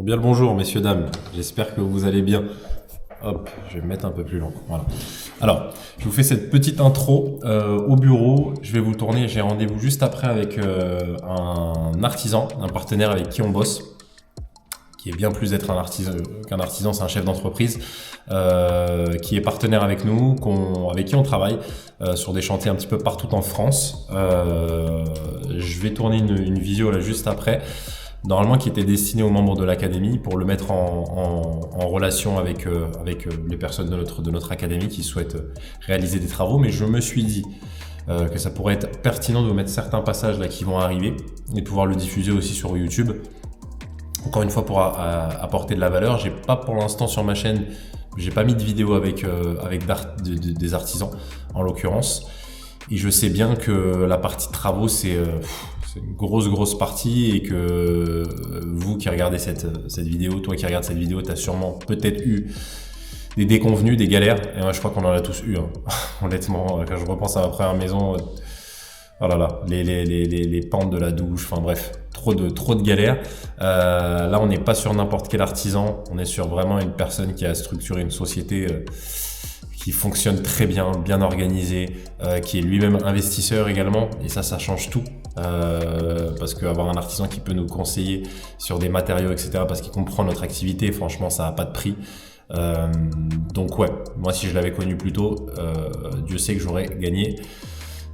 Bien le bonjour, messieurs, dames. J'espère que vous allez bien. Hop, je vais me mettre un peu plus long. Voilà. Alors, je vous fais cette petite intro au bureau. Je vais vous tourner. J'ai rendez-vous juste après avec un artisan, un partenaire avec qui on bosse, qui est bien plus d'être un artisan qu'un artisan, c'est un chef d'entreprise, qui est partenaire avec nous, avec qui on travaille sur des chantiers un petit peu partout en France. Je vais tourner une visio là juste après, normalement qui était destinée aux membres de l'académie pour le mettre en relation avec les personnes de notre académie qui souhaitent réaliser des travaux. Mais je me suis dit que ça pourrait être pertinent de vous mettre certains passages là qui vont arriver et de pouvoir le diffuser aussi sur YouTube. Encore une fois, pour apporter de la valeur. J'ai pas pour l'instant sur ma chaîne, j'ai pas mis de vidéo avec des artisans en l'occurrence. Et je sais bien que la partie travaux c'est une grosse partie, et que vous qui regardez cette vidéo, toi qui regardes cette vidéo, tu as sûrement peut-être eu des déconvenus, des galères. Et moi je crois qu'on en a tous eu, hein. Honnêtement, quand je repense à ma première maison, oh là là, les pentes de la douche, enfin bref, trop de galères. Là, on n'est pas sur n'importe quel artisan, on est sur vraiment une personne qui a structuré une société qui fonctionne très bien, bien organisée, qui est lui-même investisseur également, et ça change tout. Parce qu'avoir un artisan qui peut nous conseiller sur des matériaux, etc., parce qu'il comprend notre activité, franchement, ça n'a pas de prix. Donc ouais, moi si je l'avais connu plus tôt, Dieu sait que j'aurais gagné.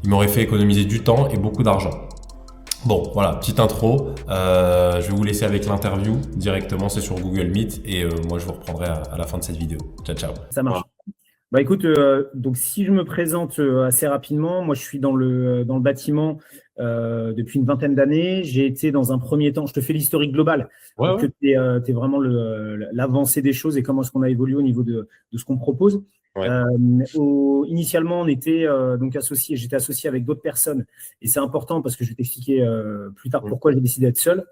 Il m'aurait fait économiser du temps et beaucoup d'argent. Bon, voilà, petite intro. Je vais vous laisser avec l'interview directement, c'est sur Google Meet, et moi je vous reprendrai à la fin de cette vidéo. Ciao, ciao. Ça marche. Bah écoute, donc si je me présente assez rapidement, moi je suis dans le bâtiment depuis une vingtaine d'années. J'ai été dans un premier temps, je te fais l'historique global pour que tu aies vraiment l'avancée des choses et comment est-ce qu'on a évolué au niveau de ce qu'on propose. Ouais. Initialement, on était donc associés, j'étais associé avec d'autres personnes, et c'est important parce que je vais t'expliquer plus tard pourquoi j'ai décidé d'être seul.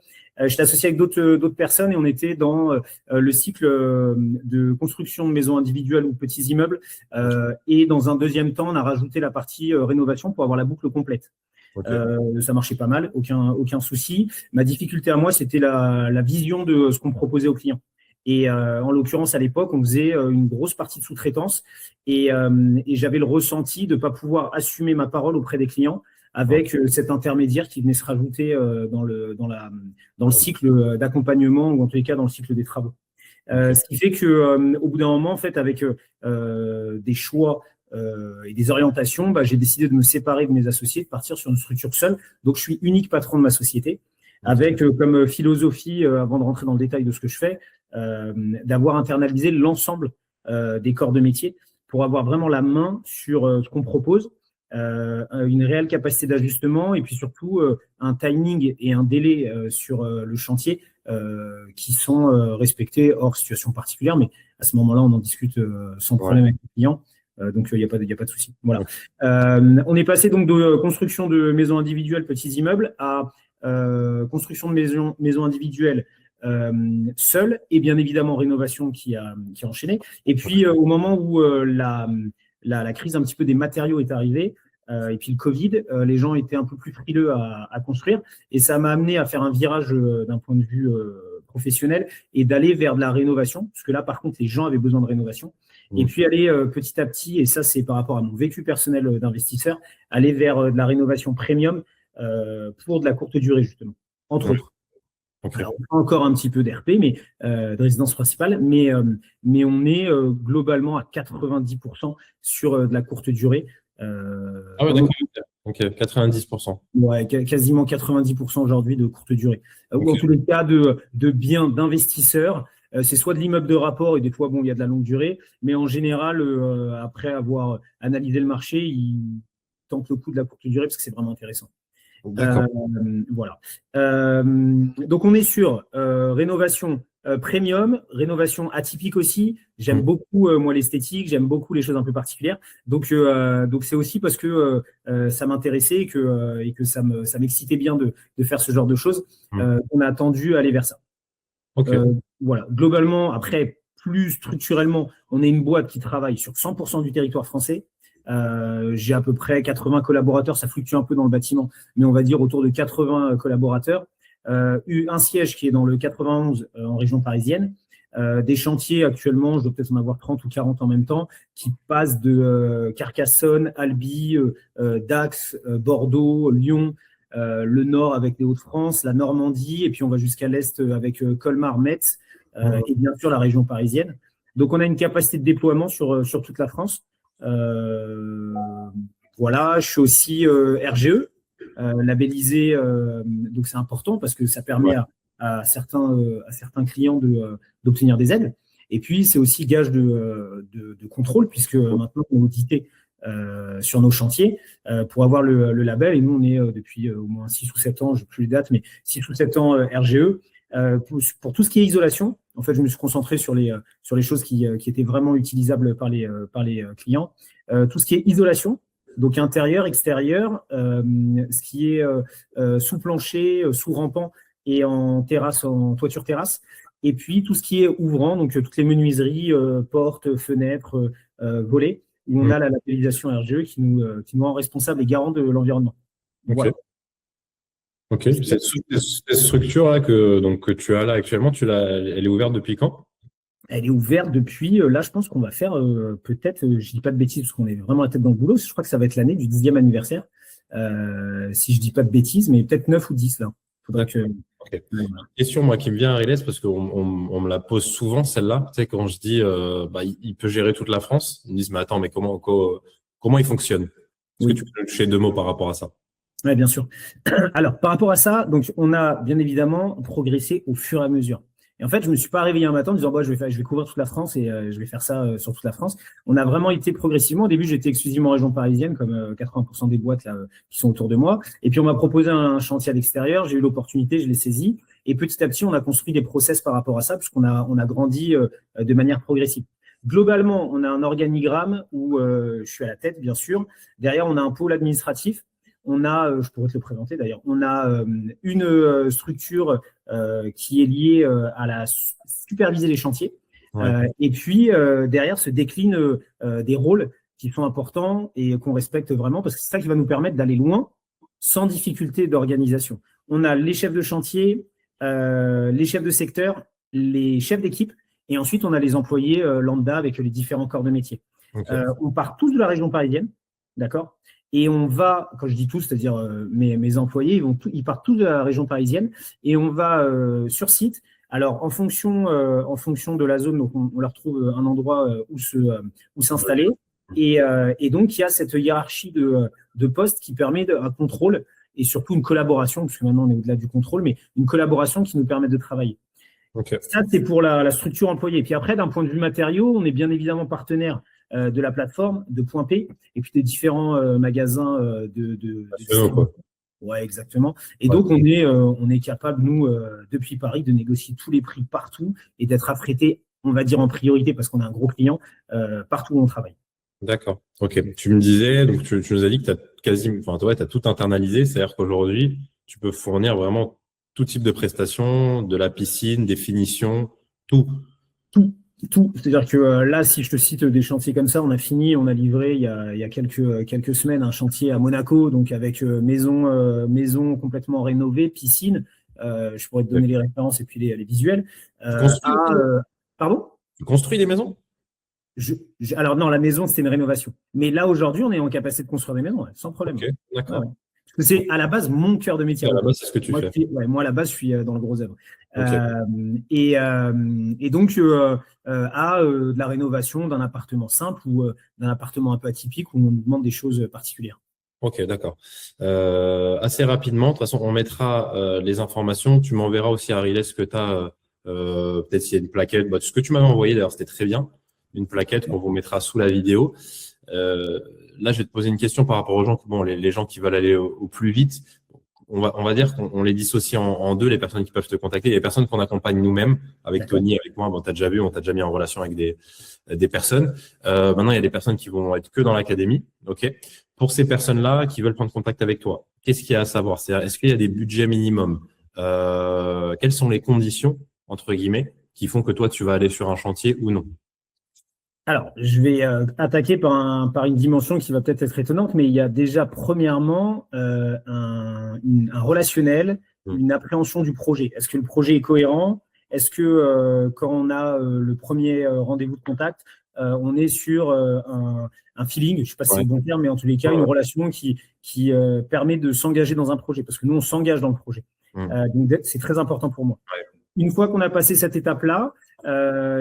J'étais associé avec d'autres personnes, et on était dans le cycle de construction de maisons individuelles ou petits immeubles. Et dans un deuxième temps, on a rajouté la partie rénovation pour avoir la boucle complète. Ça marchait pas mal, aucun souci. Ma difficulté à moi, c'était la vision de ce qu'on proposait aux clients. Et en l'occurrence, à l'époque, on faisait une grosse partie de sous-traitance, et j'avais le ressenti de ne pas pouvoir assumer ma parole auprès des clients avec cet intermédiaire qui venait se rajouter dans le cycle d'accompagnement, ou en tous les cas dans le cycle des travaux. Ce qui fait qu'au bout d'un moment, en fait, avec des choix et des orientations, j'ai décidé de me séparer de mes associés, de partir sur une structure seule. Donc, je suis unique patron de ma société, avec comme philosophie, avant de rentrer dans le détail de ce que je fais, d'avoir internalisé l'ensemble des corps de métier pour avoir vraiment la main sur ce qu'on propose, une réelle capacité d'ajustement, et puis surtout un timing et un délai sur le chantier qui sont respectés hors situation particulière. Mais à ce moment-là, on en discute sans problème avec les clients. Donc, il n'y a pas de souci. Voilà. On est passé donc de construction de maisons individuelles, petits immeubles, à construction de maisons individuelles seules, et bien évidemment rénovation qui a enchaîné. Et puis, au moment où la crise un petit peu des matériaux est arrivée, et puis le Covid, les gens étaient un peu plus frileux à construire, et ça m'a amené à faire un virage d'un point de vue professionnel, et d'aller vers de la rénovation, parce que là, par contre, les gens avaient besoin de rénovation. Et puis aller petit à petit, et ça c'est par rapport à mon vécu personnel d'investisseur, aller vers de la rénovation premium pour de la courte durée, justement, entre autres. Alors, on a encore un petit peu d'RP, mais de résidence principale, mais on est globalement à 90% sur de la courte durée. Ah ouais, d'accord. Ok, 90%. Ouais, quasiment 90% aujourd'hui de courte durée. Ou en tous les cas de biens d'investisseurs. C'est soit de l'immeuble de rapport, et des fois, bon, il y a de la longue durée, mais en général, après avoir analysé le marché, ils tentent le coup de la courte durée parce que c'est vraiment intéressant. D'accord. Voilà. Donc, on est sur rénovation premium, rénovation atypique aussi. J'aime beaucoup, moi, l'esthétique, j'aime beaucoup les choses un peu particulières. Donc c'est aussi parce que ça m'intéressait, et que ça m'excitait bien de faire ce genre de choses. On a attendu aller vers ça. Voilà. Globalement, après, plus structurellement, on est une boîte qui travaille sur 100% du territoire français. J'ai à peu près 80 collaborateurs, ça fluctue un peu dans le bâtiment, mais on va dire autour de 80 collaborateurs. un siège qui est dans le 91 en région parisienne. Des chantiers actuellement, je dois peut-être en avoir 30 ou 40 en même temps, qui passent de Carcassonne, Albi, Dax, Bordeaux, Lyon, le nord avec les Hauts-de-France, la Normandie, et puis on va jusqu'à l'est avec Colmar, Metz, et bien sûr la région parisienne. Donc on a une capacité de déploiement sur toute la France. Voilà, je suis aussi RGE, labellisé, donc c'est important parce que ça permet à certains clients d'obtenir des aides. Et puis, c'est aussi gage de contrôle, puisque maintenant, on est audité sur nos chantiers pour avoir le label. Et nous, on est depuis au moins 6 ou 7 ans, je ne sais plus les dates, mais 6 ou 7 ans RGE. Pour tout ce qui est isolation, en fait, je me suis concentré sur les choses qui étaient vraiment utilisables par les clients. Tout ce qui est isolation, donc intérieur, extérieur, ce qui est sous plancher, sous rampant et en terrasse, en toiture terrasse. Et puis tout ce qui est ouvrant, donc toutes les menuiseries, portes, fenêtres, volets, où on a la labellisation RGE qui nous rend responsables et garants de l'environnement. Ok. Voilà. Ok. Cette structure-là que tu as là actuellement, elle est ouverte depuis quand? Elle est ouverte depuis, là, je pense qu'on va faire peut-être, je dis pas de bêtises parce qu'on est vraiment la tête dans le boulot, je crois que ça va être l'année du 10e anniversaire, si je dis pas de bêtises, mais peut-être 9 ou 10 là. Faudrait que... Okay. Question, moi, qui me vient à Ariles, parce qu'on me la pose souvent, celle-là. Tu sais, quand je dis, il peut gérer toute la France, ils me disent, mais attends, mais comment il fonctionne? Est-ce que tu peux nous toucher 2 mots par rapport à ça? Oui, bien sûr. Alors, par rapport à ça, donc, on a bien évidemment progressé au fur et à mesure. Et en fait, je ne me suis pas réveillé un matin en disant, je vais couvrir toute la France et je vais faire ça sur toute la France. On a vraiment été progressivement. Au début, j'étais exclusivement en région parisienne, comme 80% des boîtes là, qui sont autour de moi. Et puis, on m'a proposé un chantier à l'extérieur. J'ai eu l'opportunité, je l'ai saisi. Et petit à petit, on a construit des process par rapport à ça, puisqu'on a grandi de manière progressive. Globalement, on a un organigramme où je suis à la tête, bien sûr. Derrière, on a un pôle administratif. On a, je pourrais te le présenter d'ailleurs, on a une structure qui est liée à la superviser les chantiers. Et puis, derrière se déclinent des rôles qui sont importants et qu'on respecte vraiment parce que c'est ça qui va nous permettre d'aller loin sans difficulté d'organisation. On a les chefs de chantier, les chefs de secteur, les chefs d'équipe et ensuite on a les employés lambda avec les différents corps de métier. Okay. On part tous de la région parisienne, d'accord ? Et on va, quand je dis tous, c'est-à-dire mes employés, ils partent tous de la région parisienne et on va sur site. Alors, en fonction de la zone, donc on leur trouve un endroit où s'installer. Et donc, il y a cette hiérarchie de postes qui permet un contrôle et surtout une collaboration, parce que maintenant, on est au-delà du contrôle, mais une collaboration qui nous permet de travailler. Okay. Ça, c'est pour la structure employée. Et puis après, d'un point de vue matériaux, on est bien évidemment partenaire de la plateforme, de Point P, et puis des différents magasins Ouais, exactement. Et donc, on est capable, nous, depuis Paris, de négocier tous les prix partout et d'être affrété, on va dire, en priorité, parce qu'on a un gros client, partout où on travaille. D'accord. OK. Tu me disais, donc tu nous as dit que tu as tout internalisé, c'est-à-dire qu'aujourd'hui, tu peux fournir vraiment tout type de prestations, de la piscine, des finitions, tout. Tout. C'est-à-dire que là, si je te cite des chantiers comme ça, on a livré il y a quelques semaines un chantier à Monaco, donc avec maison complètement rénovée, piscine. Je pourrais te donner les références et puis les visuels. Pardon ? Tu construis des maisons ? Alors non, la maison, c'était une rénovation. Mais là, aujourd'hui, on est en capacité de construire des maisons, sans problème. Ok, d'accord. Ouais. Parce que c'est à la base mon cœur de métier. À la base, c'est ce que tu fais. Moi, à la base, je suis dans le gros œuvre. Okay. Et donc, de la rénovation d'un appartement simple ou d'un appartement un peu atypique où on nous demande des choses particulières. Ok, d'accord. Assez rapidement, de toute façon, on mettra les informations. Tu m'enverras aussi à Ariles ce que tu as, peut-être s'il y a une plaquette. Ce que tu m'avais envoyé, d'ailleurs, c'était très bien. Une plaquette qu'on vous mettra sous la vidéo. Là, je vais te poser une question par rapport aux gens, les gens qui veulent aller au plus vite. On va dire qu'on les dissocie en deux, les personnes qui peuvent te contacter, les personnes qu'on accompagne nous-mêmes, avec Tony, avec moi. Bon, t'as déjà vu, on t'a déjà mis en relation avec des personnes. Maintenant, il y a des personnes qui vont être que dans l'académie. Ok. Pour ces personnes-là qui veulent prendre contact avec toi, qu'est-ce qu'il y a à savoir? C'est-à-dire, est-ce qu'il y a des budgets minimums? Quelles sont les conditions, entre guillemets, qui font que toi, tu vas aller sur un chantier ou non? Alors, je vais attaquer par une dimension qui va peut-être être étonnante, mais il y a déjà, premièrement, un relationnel une appréhension du projet. Est-ce que le projet est cohérent? Est-ce que quand on a le premier rendez-vous de contact, on est sur un feeling, je ne sais pas si c'est le bon terme, mais en tous les cas, une relation qui permet de s'engager dans un projet, parce que nous, on s'engage dans le projet. Donc, c'est très important pour moi. Une fois qu'on a passé cette étape-là,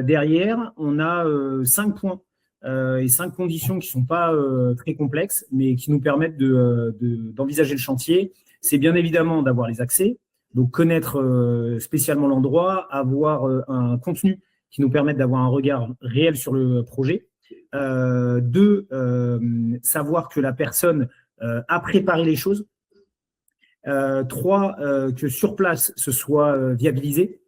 derrière, on a 5 points et 5 conditions qui ne sont pas très complexes, mais qui nous permettent d'envisager le chantier. C'est bien évidemment d'avoir les accès, donc connaître spécialement l'endroit, avoir un contenu qui nous permette d'avoir un regard réel sur le projet. 2, savoir que la personne a préparé les choses. 3, que sur place, ce soit viabilisé,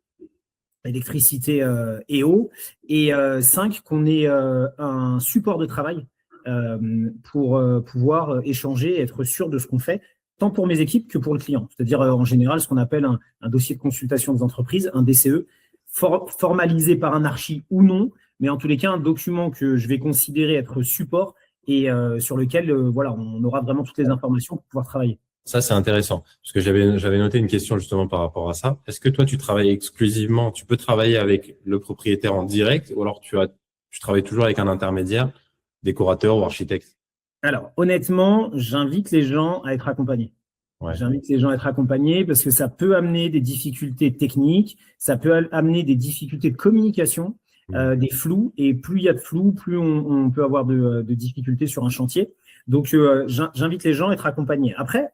électricité et eau. Et 5, qu'on ait un support de travail pour pouvoir échanger, être sûr de ce qu'on fait, tant pour mes équipes que pour le client. C'est-à-dire, en général, ce qu'on appelle un dossier de consultation des entreprises, un DCE, formalisé par un archi ou non, mais en tous les cas, un document que je vais considérer être support et sur lequel voilà, on aura vraiment toutes les informations pour pouvoir travailler. Ça, c'est intéressant, parce que j'avais noté une question justement par rapport à ça. Est-ce que toi, tu travailles exclusivement, tu peux travailler avec le propriétaire en direct, ou alors tu travailles toujours avec un intermédiaire, décorateur ou architecte? Alors, honnêtement, j'invite les gens à être accompagnés. Ouais. J'invite les gens à être accompagnés parce que ça peut amener des difficultés techniques, ça peut amener des difficultés de communication, des flous, et plus il y a de flous, plus on peut avoir de difficultés sur un chantier. Donc, j'invite les gens à être accompagnés. Après,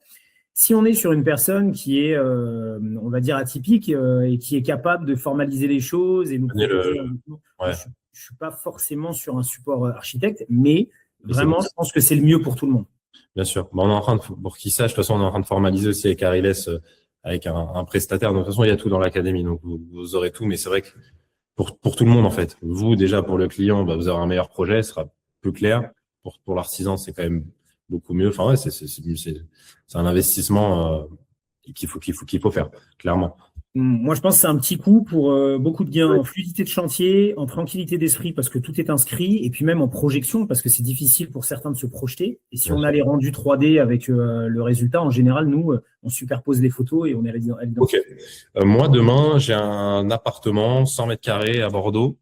si on est sur une personne qui est, on va dire, atypique et qui est capable de formaliser les choses et nous proposer je suis pas forcément sur un support architecte, mais vraiment, je pense que c'est le mieux pour tout le monde. Bien sûr. On est en train de, pour qu'ils sachent, de toute façon, on est en train de formaliser aussi avec Ariles, avec un prestataire. Donc, de toute façon, il y a tout dans l'académie. Donc, vous aurez tout, mais c'est vrai que pour tout le monde, en fait. Vous, déjà, pour le client, vous aurez un meilleur projet, ce sera plus clair. Pour l'artisan, c'est quand même beaucoup mieux. Enfin, ouais, c'est un investissement qu'il faut faire, clairement. Moi, je pense que c'est un petit coup pour beaucoup de gains en fluidité de chantier, en tranquillité d'esprit parce que tout est inscrit, et puis même en projection parce que c'est difficile pour certains de se projeter. Et si on a les rendus 3D avec le résultat, en général, nous, on superpose les photos et on est à l'évidence. Ok. Moi, demain, j'ai un appartement 100 mètres carrés à Bordeaux.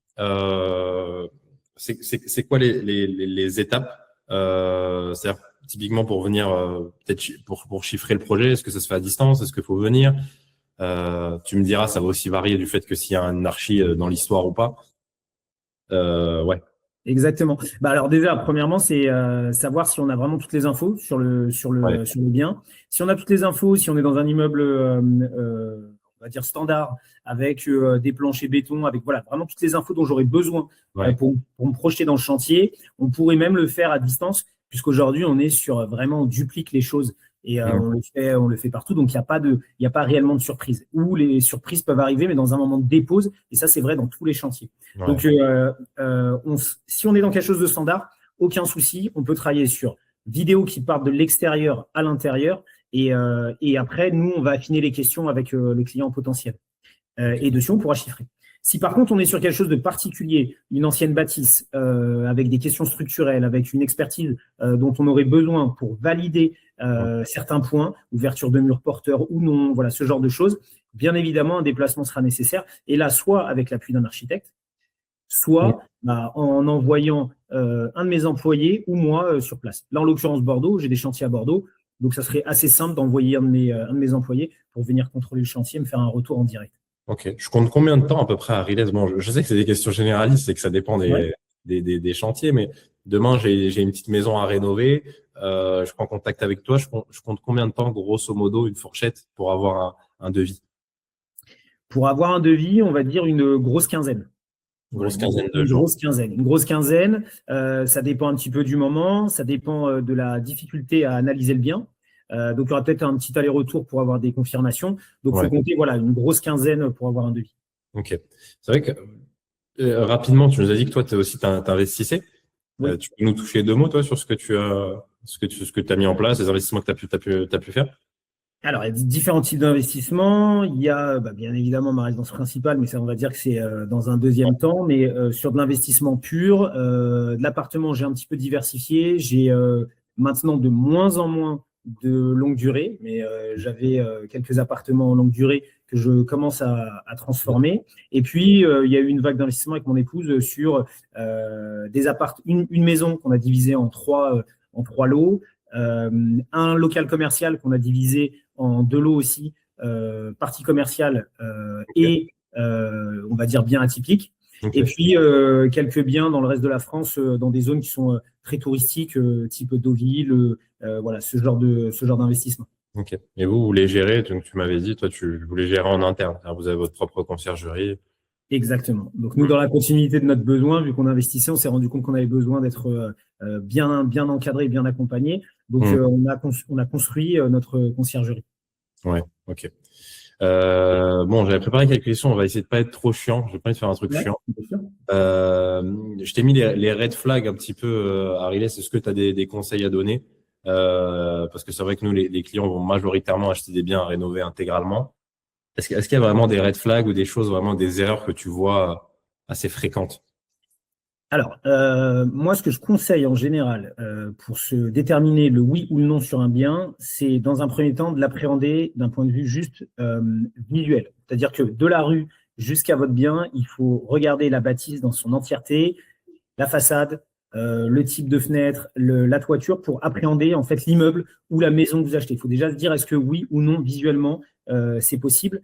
C'est quoi les étapes? C'est-à-dire, typiquement, pour venir, peut-être pour chiffrer le projet, est-ce que ça se fait à distance? Est-ce qu'il faut venir? Tu me diras, ça va aussi varier du fait que s'il y a un archi dans l'histoire ou pas. Ouais. Exactement. Alors déjà, premièrement, c'est savoir si on a vraiment toutes les infos sur le bien. Si on a toutes les infos, si on est dans un immeuble, on va dire standard, avec des planchers béton, avec voilà vraiment toutes les infos dont j'aurais besoin pour me projeter dans le chantier. On pourrait même le faire à distance, puisqu'aujourd'hui on est sur vraiment on duplique les choses. Et on le fait partout, donc il n'y a pas réellement de surprise. Ou les surprises peuvent arriver, mais dans un moment de dépose, et ça c'est vrai dans tous les chantiers. Ouais. Donc si on est dans quelque chose de standard, aucun souci, on peut travailler sur vidéos qui partent de l'extérieur à l'intérieur, et après nous on va affiner les questions avec le client potentiel. Et dessus on pourra chiffrer. Si par contre on est sur quelque chose de particulier, une ancienne bâtisse, avec des questions structurelles, avec une expertise dont on aurait besoin pour valider certains points, ouverture de murs porteurs ou non, voilà ce genre de choses, bien évidemment un déplacement sera nécessaire. Et là, soit avec l'appui d'un architecte, soit en envoyant un de mes employés ou moi sur place. Là, en l'occurrence Bordeaux, j'ai des chantiers à Bordeaux, donc ça serait assez simple d'envoyer un de mes employés pour venir contrôler le chantier et me faire un retour en direct. Ok. Je compte combien de temps à peu près à Ariles? Bon, je sais que c'est des questions généralistes et que ça dépend des chantiers, mais demain, j'ai une petite maison à rénover. Je prends contact avec toi. Je compte combien de temps, grosso modo, une fourchette pour avoir un devis? Pour avoir un devis, on va dire une grosse quinzaine. Une grosse quinzaine. Ça dépend un petit peu du moment. Ça dépend de la difficulté à analyser le bien. Donc, il y aura peut-être un petit aller-retour pour avoir des confirmations. Donc, il faut compter une grosse quinzaine pour avoir un devis. Ok. C'est vrai que rapidement, tu nous as dit que toi, t'investissais. Oui. Tu peux nous toucher 2 mots, toi, sur ce que tu as mis en place, les investissements que tu as pu faire? Alors, il y a différents types d'investissements. Il y a bien évidemment ma résidence principale, mais ça, on va dire que c'est dans un deuxième temps. Mais sur de l'investissement pur, de l'appartement, j'ai un petit peu diversifié. J'ai maintenant de moins en moins de longue durée, mais j'avais quelques appartements en longue durée que je commence à transformer. Et puis, il y a eu une vague d'investissement avec mon épouse sur des une maison qu'on a divisée en trois lots, un local commercial qu'on a divisé en 2 lots aussi, partie commerciale et on va dire bien atypique. Okay. Et puis, quelques biens dans le reste de la France, dans des zones qui sont très touristiques, type Deauville, voilà, ce genre d'investissement. Ok. Et vous les gérez, donc tu m'avais dit, toi, vous les gérez en interne. Alors, vous avez votre propre conciergerie. Exactement. Donc, nous, dans la continuité de notre besoin, vu qu'on investissait, on s'est rendu compte qu'on avait besoin d'être bien encadré, bien accompagné. Donc, on a construit notre conciergerie. Ouais, ok. Bon, j'avais préparé quelques questions. On va essayer de pas être trop chiant. J'ai pas envie de faire un truc chiant. Je t'ai mis les red flags un petit peu, Ariles. Est-ce que tu as des conseils à donner? Parce que c'est vrai que nous, les clients vont majoritairement acheter des biens à rénover intégralement. Est-ce qu'il y a vraiment des red flags ou des choses, vraiment des erreurs que tu vois assez fréquentes? Alors, moi, ce que je conseille en général pour se déterminer le oui ou le non sur un bien, c'est dans un premier temps de l'appréhender d'un point de vue juste visuel. C'est-à-dire que de la rue jusqu'à votre bien, il faut regarder la bâtisse dans son entièreté, la façade, le type de fenêtre, la toiture pour appréhender en fait l'immeuble ou la maison que vous achetez. Il faut déjà se dire est-ce que oui ou non visuellement c'est possible.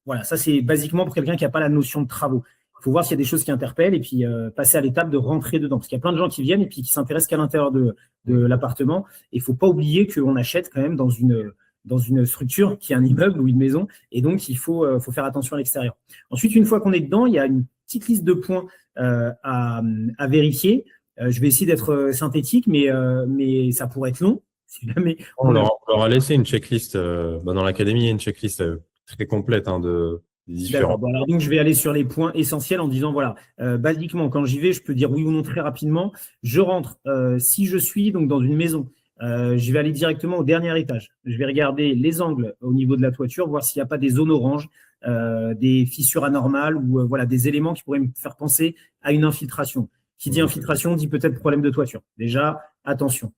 Voilà, ça c'est basiquement pour quelqu'un qui n'a pas la notion de travaux. Il faut voir s'il y a des choses qui interpellent et puis passer à l'étape de rentrer dedans. Parce qu'il y a plein de gens qui viennent et puis qui s'intéressent qu'à l'intérieur de l'appartement. Et il ne faut pas oublier qu'on achète quand même dans une structure qui est un immeuble ou une maison. Et donc, il faut faire attention à l'extérieur. Ensuite, une fois qu'on est dedans, il y a une petite liste de points à vérifier. Je vais essayer d'être synthétique, mais ça pourrait être long. Si jamais on leur a laissé une checklist. Dans l'académie, il y a une checklist très complète de différents. Bon, alors donc, je vais aller sur les points essentiels en disant, voilà, basiquement, quand j'y vais, je peux dire oui ou non très rapidement. Je rentre, si je suis donc dans une maison, je vais aller directement au dernier étage. Je vais regarder les angles au niveau de la toiture, voir s'il n'y a pas des zones oranges, des fissures anormales ou voilà, des éléments qui pourraient me faire penser à une infiltration. Qui dit infiltration dit peut-être problème de toiture. Déjà, attention.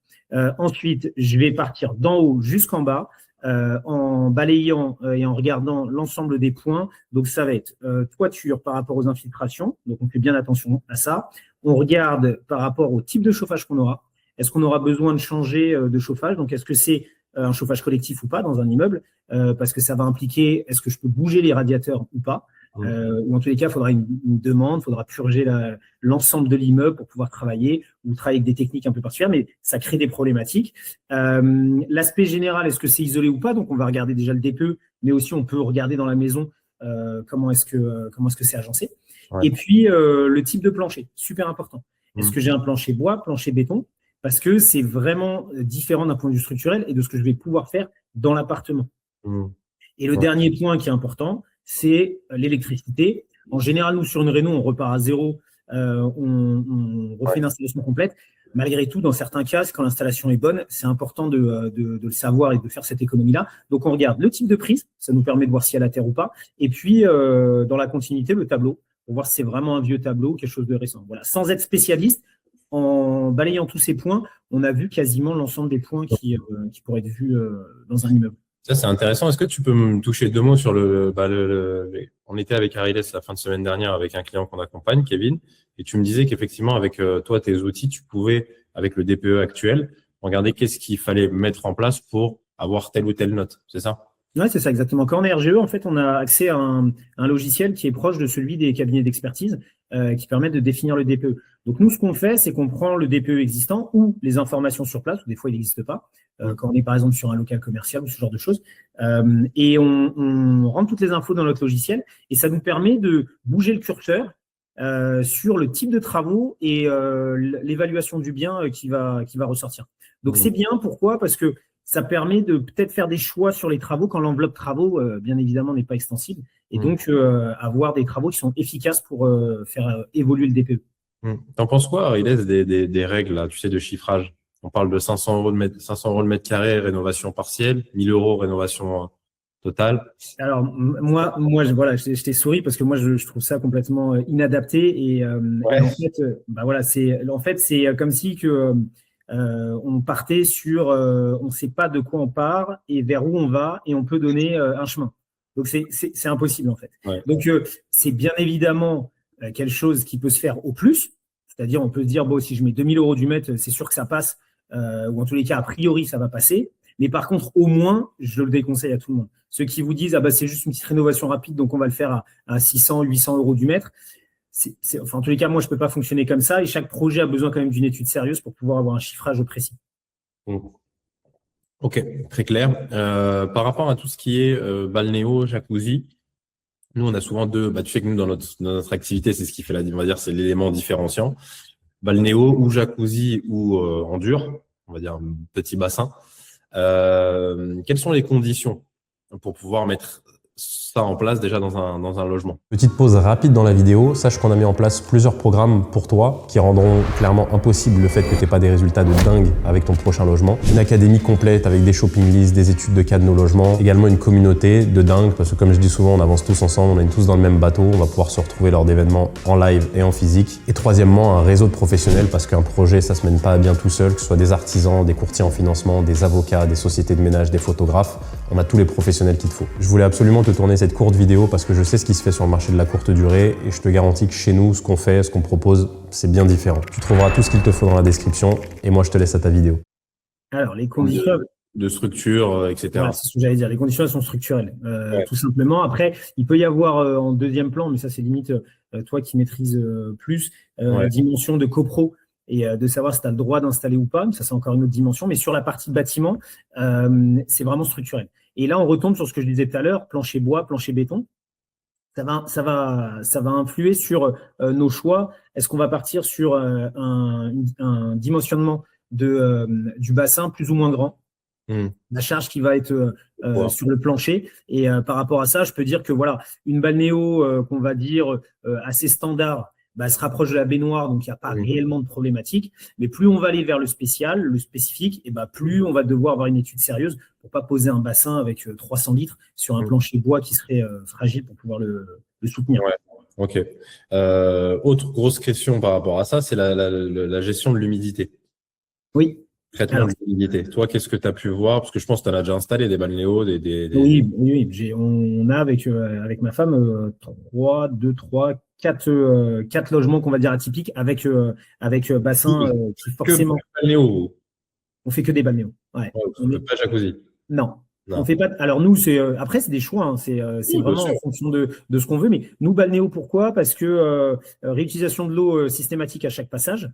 Ensuite, je vais partir d'en haut jusqu'en bas. En balayant et en regardant l'ensemble des points. Donc, ça va être toiture par rapport aux infiltrations. Donc, on fait bien attention à ça. On regarde par rapport au type de chauffage qu'on aura. Est-ce qu'on aura besoin de changer de chauffage? Donc, est-ce que c'est un chauffage collectif ou pas dans un immeuble? Parce que ça va impliquer, est-ce que je peux bouger les radiateurs ou pas? Ou en tous les cas, il faudra une demande, il faudra purger l'ensemble de l'immeuble pour pouvoir travailler ou travailler avec des techniques un peu particulières, mais ça crée des problématiques. L'aspect général, est-ce que c'est isolé ou pas? Donc, on va regarder déjà le DPE, mais aussi on peut regarder dans la maison comment est-ce que c'est agencé. Ouais. Et puis, le type de plancher, super important. Est-ce que j'ai un plancher bois, plancher béton? Parce que c'est vraiment différent d'un point de vue structurel et de ce que je vais pouvoir faire dans l'appartement. Et le dernier point qui est important, c'est l'électricité. En général, nous, sur une réno, on repart à zéro, on refait une installation complète. Malgré tout, dans certains cas, quand l'installation est bonne, c'est important de le savoir et de faire cette économie-là. Donc, on regarde le type de prise, ça nous permet de voir s'il y a la terre ou pas. Et puis, dans la continuité, le tableau, pour voir si c'est vraiment un vieux tableau ou quelque chose de récent. Voilà. Sans être spécialiste, en balayant tous ces points, on a vu quasiment l'ensemble des points qui pourraient être vus dans un immeuble. Ça, c'est intéressant. Est-ce que tu peux me toucher 2 mots sur on était avec Ariles la fin de semaine dernière avec un client qu'on accompagne, Kevin, et tu me disais qu'effectivement, avec toi, tes outils, tu pouvais, avec le DPE actuel, regarder qu'est-ce qu'il fallait mettre en place pour avoir telle ou telle note. C'est ça? Oui, c'est ça, exactement. Quand on est RGE, en fait, on a accès à un logiciel qui est proche de celui des cabinets d'expertise qui permet de définir le DPE. Donc, nous, ce qu'on fait, c'est qu'on prend le DPE existant ou les informations sur place, ou des fois, il n'existe pas, quand on est, par exemple, sur un local commercial ou ce genre de choses. Et on rentre toutes les infos dans notre logiciel et ça nous permet de bouger le curseur sur le type de travaux et l'évaluation du bien qui va ressortir. Donc, c'est bien. Pourquoi? Parce que ça permet de peut-être faire des choix sur les travaux quand l'enveloppe travaux, bien évidemment, n'est pas extensible. Et donc, avoir des travaux qui sont efficaces pour faire évoluer le DPE. T'en penses quoi, Ariles, des règles là, tu sais, de chiffrage? On parle de 500 € le mètre carré, rénovation partielle, 1 000 € rénovation totale. Alors, moi, voilà, je t'ai souri parce que moi, je trouve ça complètement inadapté. Et en fait, c'est comme si que on partait sur on ne sait pas de quoi on part et vers où on va et on peut donner un chemin. Donc, c'est impossible en fait. Ouais. Donc, c'est bien évidemment quelque chose qui peut se faire au plus. C'est-à-dire, on peut se dire, bon, si je mets 2 000 € du mètre, c'est sûr que ça passe, ou en tous les cas, a priori, ça va passer. Mais par contre, au moins, je le déconseille à tout le monde. Ceux qui vous disent, ah bah, c'est juste une petite rénovation rapide, donc on va le faire à 600, 800 € du mètre. Enfin, en tous les cas, moi, je ne peux pas fonctionner comme ça. Et chaque projet a besoin quand même d'une étude sérieuse pour pouvoir avoir un chiffrage précis. Ok, très clair. Par rapport à tout ce qui est balnéo, jacuzzi, nous, on a souvent deux. Bah, tu sais que nous, dans notre activité, c'est ce qui fait on va dire, c'est l'élément différenciant. Balnéo ou jacuzzi ou en dur, on va dire un petit bassin. Quelles sont les conditions pour pouvoir mettre ça en place déjà dans un logement? Petite pause rapide dans la vidéo. Sache qu'on a mis en place plusieurs programmes pour toi qui rendront clairement impossible le fait que tu n'aies pas des résultats de dingue avec ton prochain logement. Une académie complète avec des shopping lists, des études de cas de nos logements. Également une communauté de dingue parce que comme je dis souvent, on avance tous ensemble, on est tous dans le même bateau. On va pouvoir se retrouver lors d'événements en live et en physique. Et troisièmement, un réseau de professionnels parce qu'un projet, ça se mène pas à bien tout seul, que ce soit des artisans, des courtiers en financement, des avocats, des sociétés de ménage, des photographes. On a tous les professionnels qu'il te faut. Je voulais absolument te tourner cette courte vidéo parce que je sais ce qui se fait sur le marché de la courte durée et je te garantis que chez nous, ce qu'on fait, ce qu'on propose, c'est bien différent. Tu trouveras tout ce qu'il te faut dans la description et moi, je te laisse à ta vidéo. Alors, les conditions de structure, etc. Voilà, c'est ce que j'allais dire. Les conditions, elles sont structurelles, tout simplement. Après, il peut y avoir en deuxième plan, mais ça, c'est limite toi qui maîtrises plus, dimension de copro et de savoir si tu as le droit d'installer ou pas. Ça, c'est encore une autre dimension. Mais sur la partie bâtiment, c'est vraiment structurel. Et là, on retombe sur ce que je disais tout à l'heure, plancher bois, plancher béton. Ça va influer sur nos choix. Est-ce qu'on va partir sur un dimensionnement du bassin plus ou moins grand? La charge qui va être sur le plancher. Et par rapport à ça, je peux dire que voilà, une balnéo qu'on va dire assez standard, elle se rapproche de la baignoire, donc il n'y a pas réellement de problématique. Mais plus on va aller vers le spécial, le spécifique, et plus on va devoir avoir une étude sérieuse pour pas poser un bassin avec 300 litres sur un plancher bois qui serait fragile pour pouvoir le soutenir. Ouais. Ok. Autre grosse question par rapport à ça, c'est la gestion de l'humidité. Oui. Traitement de l'humidité. Toi, qu'est-ce que tu as pu voir? Parce que je pense que tu en as déjà installé des balnéos, Oui. On a avec ma femme 4 logements qu'on va dire atypiques avec bassin qui forcément. Balnéo. On fait que des balnéos. Ouais. On ne fait pas jacuzzi. Non. On fait pas. Alors nous, après c'est des choix. Hein. C'est vraiment en fonction de ce qu'on veut. Mais nous balnéo, pourquoi? Parce que réutilisation de l'eau systématique à chaque passage.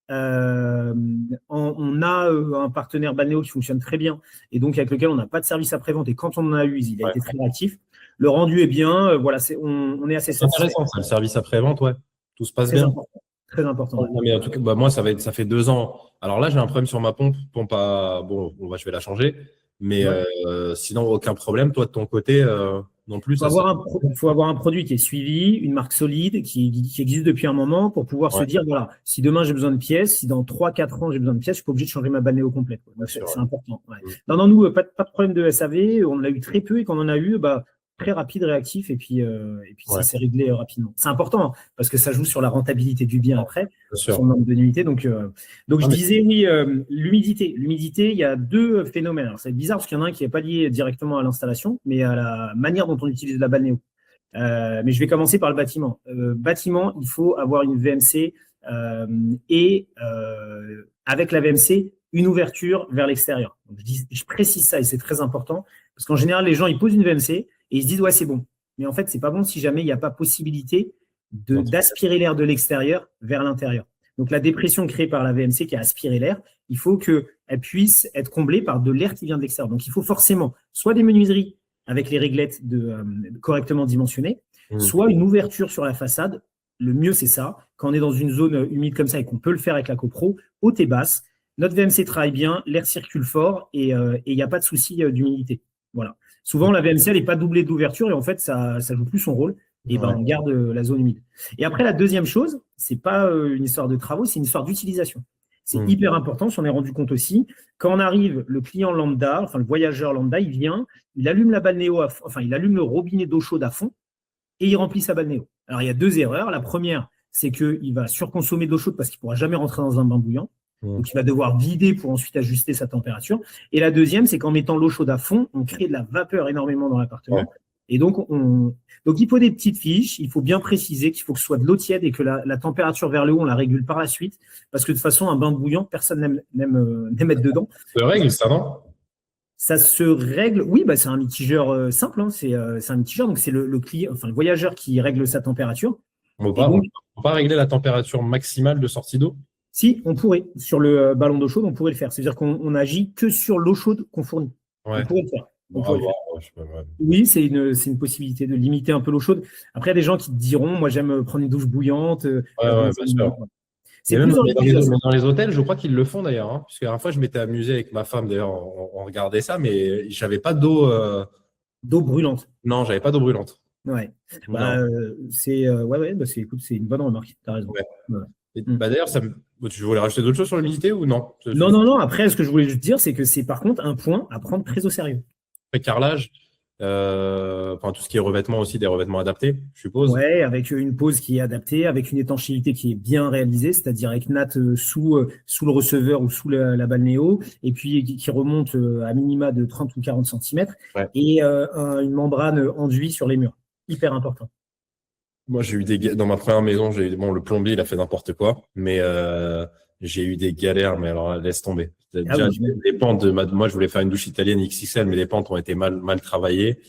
On a un partenaire balnéo qui fonctionne très bien et donc avec lequel on n'a pas de service après-vente et quand on en a eu, il a été très réactif. Le rendu est bien, voilà, on est assez satisfait. Intéressant, ça, le service après-vente, ouais. Tout se passe très bien. Important. Très important. Ouais. Mais en tout cas, moi, ça fait 2 ans. Alors là, j'ai un problème sur ma pompe à. Bon, je vais la changer. Mais sinon, aucun problème. Toi, de ton côté, non plus. Il faut avoir un produit qui est suivi, une marque solide, qui existe depuis un moment pour pouvoir se dire, voilà, si demain j'ai besoin de pièces, si dans 3-4 ans j'ai besoin de pièces, je suis pas obligé de changer ma balnéo complète. C'est important. Ouais. Non, nous, pas de problème de SAV. On en a eu très peu et quand on en a eu, très rapide, réactif et puis ça s'est réglé rapidement. C'est important parce que ça joue sur la rentabilité du bien après, sur le nombre de nuitées. Donc je disais oui, l'humidité. L'humidité, il y a 2 phénomènes. Alors c'est bizarre parce qu'il y en a un qui n'est pas lié directement à l'installation, mais à la manière dont on utilise la balnéo. Mais je vais commencer par le bâtiment. Bâtiment, il faut avoir une VMC et avec la VMC, une ouverture vers l'extérieur. Donc, je précise ça et c'est très important parce qu'en général, les gens ils posent une VMC et ils se disent ouais c'est bon. Mais en fait, c'est pas bon si jamais il n'y a pas possibilité d'aspirer l'air de l'extérieur vers l'intérieur. Donc la dépression créée par la VMC qui a aspiré l'air, il faut qu'elle puisse être comblée par de l'air qui vient de l'extérieur. Donc il faut forcément soit des menuiseries avec les réglettes correctement dimensionnées, soit une ouverture sur la façade. Le mieux c'est ça. Quand on est dans une zone humide comme ça et qu'on peut le faire avec la copro, haute et basse, notre VMC travaille bien, l'air circule fort et il n'y a pas de souci d'humidité. Voilà. Souvent, la VMC, elle n'est pas doublée d'ouverture et en fait, ça joue plus son rôle. Et on garde la zone humide. Et après, la deuxième chose, c'est pas une histoire de travaux, c'est une histoire d'utilisation. C'est hyper important, on s'en est rendu compte aussi. Quand on arrive, le client lambda, enfin le voyageur lambda, il vient, il allume la balnéo, il allume le robinet d'eau chaude à fond et il remplit sa balnéo. Alors, il y a 2 erreurs. La première, c'est qu'il va surconsommer d'eau chaude parce qu'il ne pourra jamais rentrer dans un bain bouillant. Donc, il va devoir vider pour ensuite ajuster sa température. Et la deuxième, c'est qu'en mettant l'eau chaude à fond, on crée de la vapeur énormément dans l'appartement. Ouais. Et donc, il faut des petites fiches. Il faut bien préciser qu'il faut que ce soit de l'eau tiède et que la température vers le haut, on la régule par la suite. Parce que de toute façon, un bain bouillant, personne n'aime être dedans. C'est règle, ça, non? Ça se règle. Oui, c'est un mitigeur simple. Hein. C'est un mitigeur. Donc, c'est le client, enfin, le voyageur qui règle sa température. On ne donc, peut pas régler la température maximale de sortie d'eau? Si, on pourrait. Sur le ballon d'eau chaude, on pourrait le faire. C'est-à-dire qu'on agit que sur l'eau chaude qu'on fournit. Ouais. On pourrait le faire. On pourrait le faire. Oui, c'est une possibilité de limiter un peu l'eau chaude. Après, il y a des gens qui te diront, moi, j'aime prendre une douche bouillante. Bien sûr. C'est même plus dans les hôtels, je crois qu'ils le font d'ailleurs. Hein, puisque la dernière fois, je m'étais amusé avec ma femme, d'ailleurs, on regardait ça, mais j'avais pas d'eau. D'eau brûlante. Non, j'avais pas d'eau brûlante. Ouais. C'est une bonne remarque. Tu as raison. Ouais. Et, d'ailleurs, tu voulais rajouter d'autres choses sur l'humidité ou non? Non. Après, ce que je voulais juste dire, c'est que c'est par contre un point à prendre très au sérieux. Après, carrelage, tout ce qui est revêtement aussi, des revêtements adaptés, je suppose. Ouais, avec une pose qui est adaptée, avec une étanchéité qui est bien réalisée, c'est-à-dire avec natte sous le receveur ou sous la balnéo, et puis qui remonte à minima de 30 ou 40 cm, et une membrane enduit sur les murs. Hyper important. Moi, j'ai eu dans ma première maison, le plombier, il a fait n'importe quoi, mais j'ai eu des galères, mais alors laisse tomber. Déjà, les pentes moi, je voulais faire une douche italienne XXL, mais les pentes ont été mal travaillées.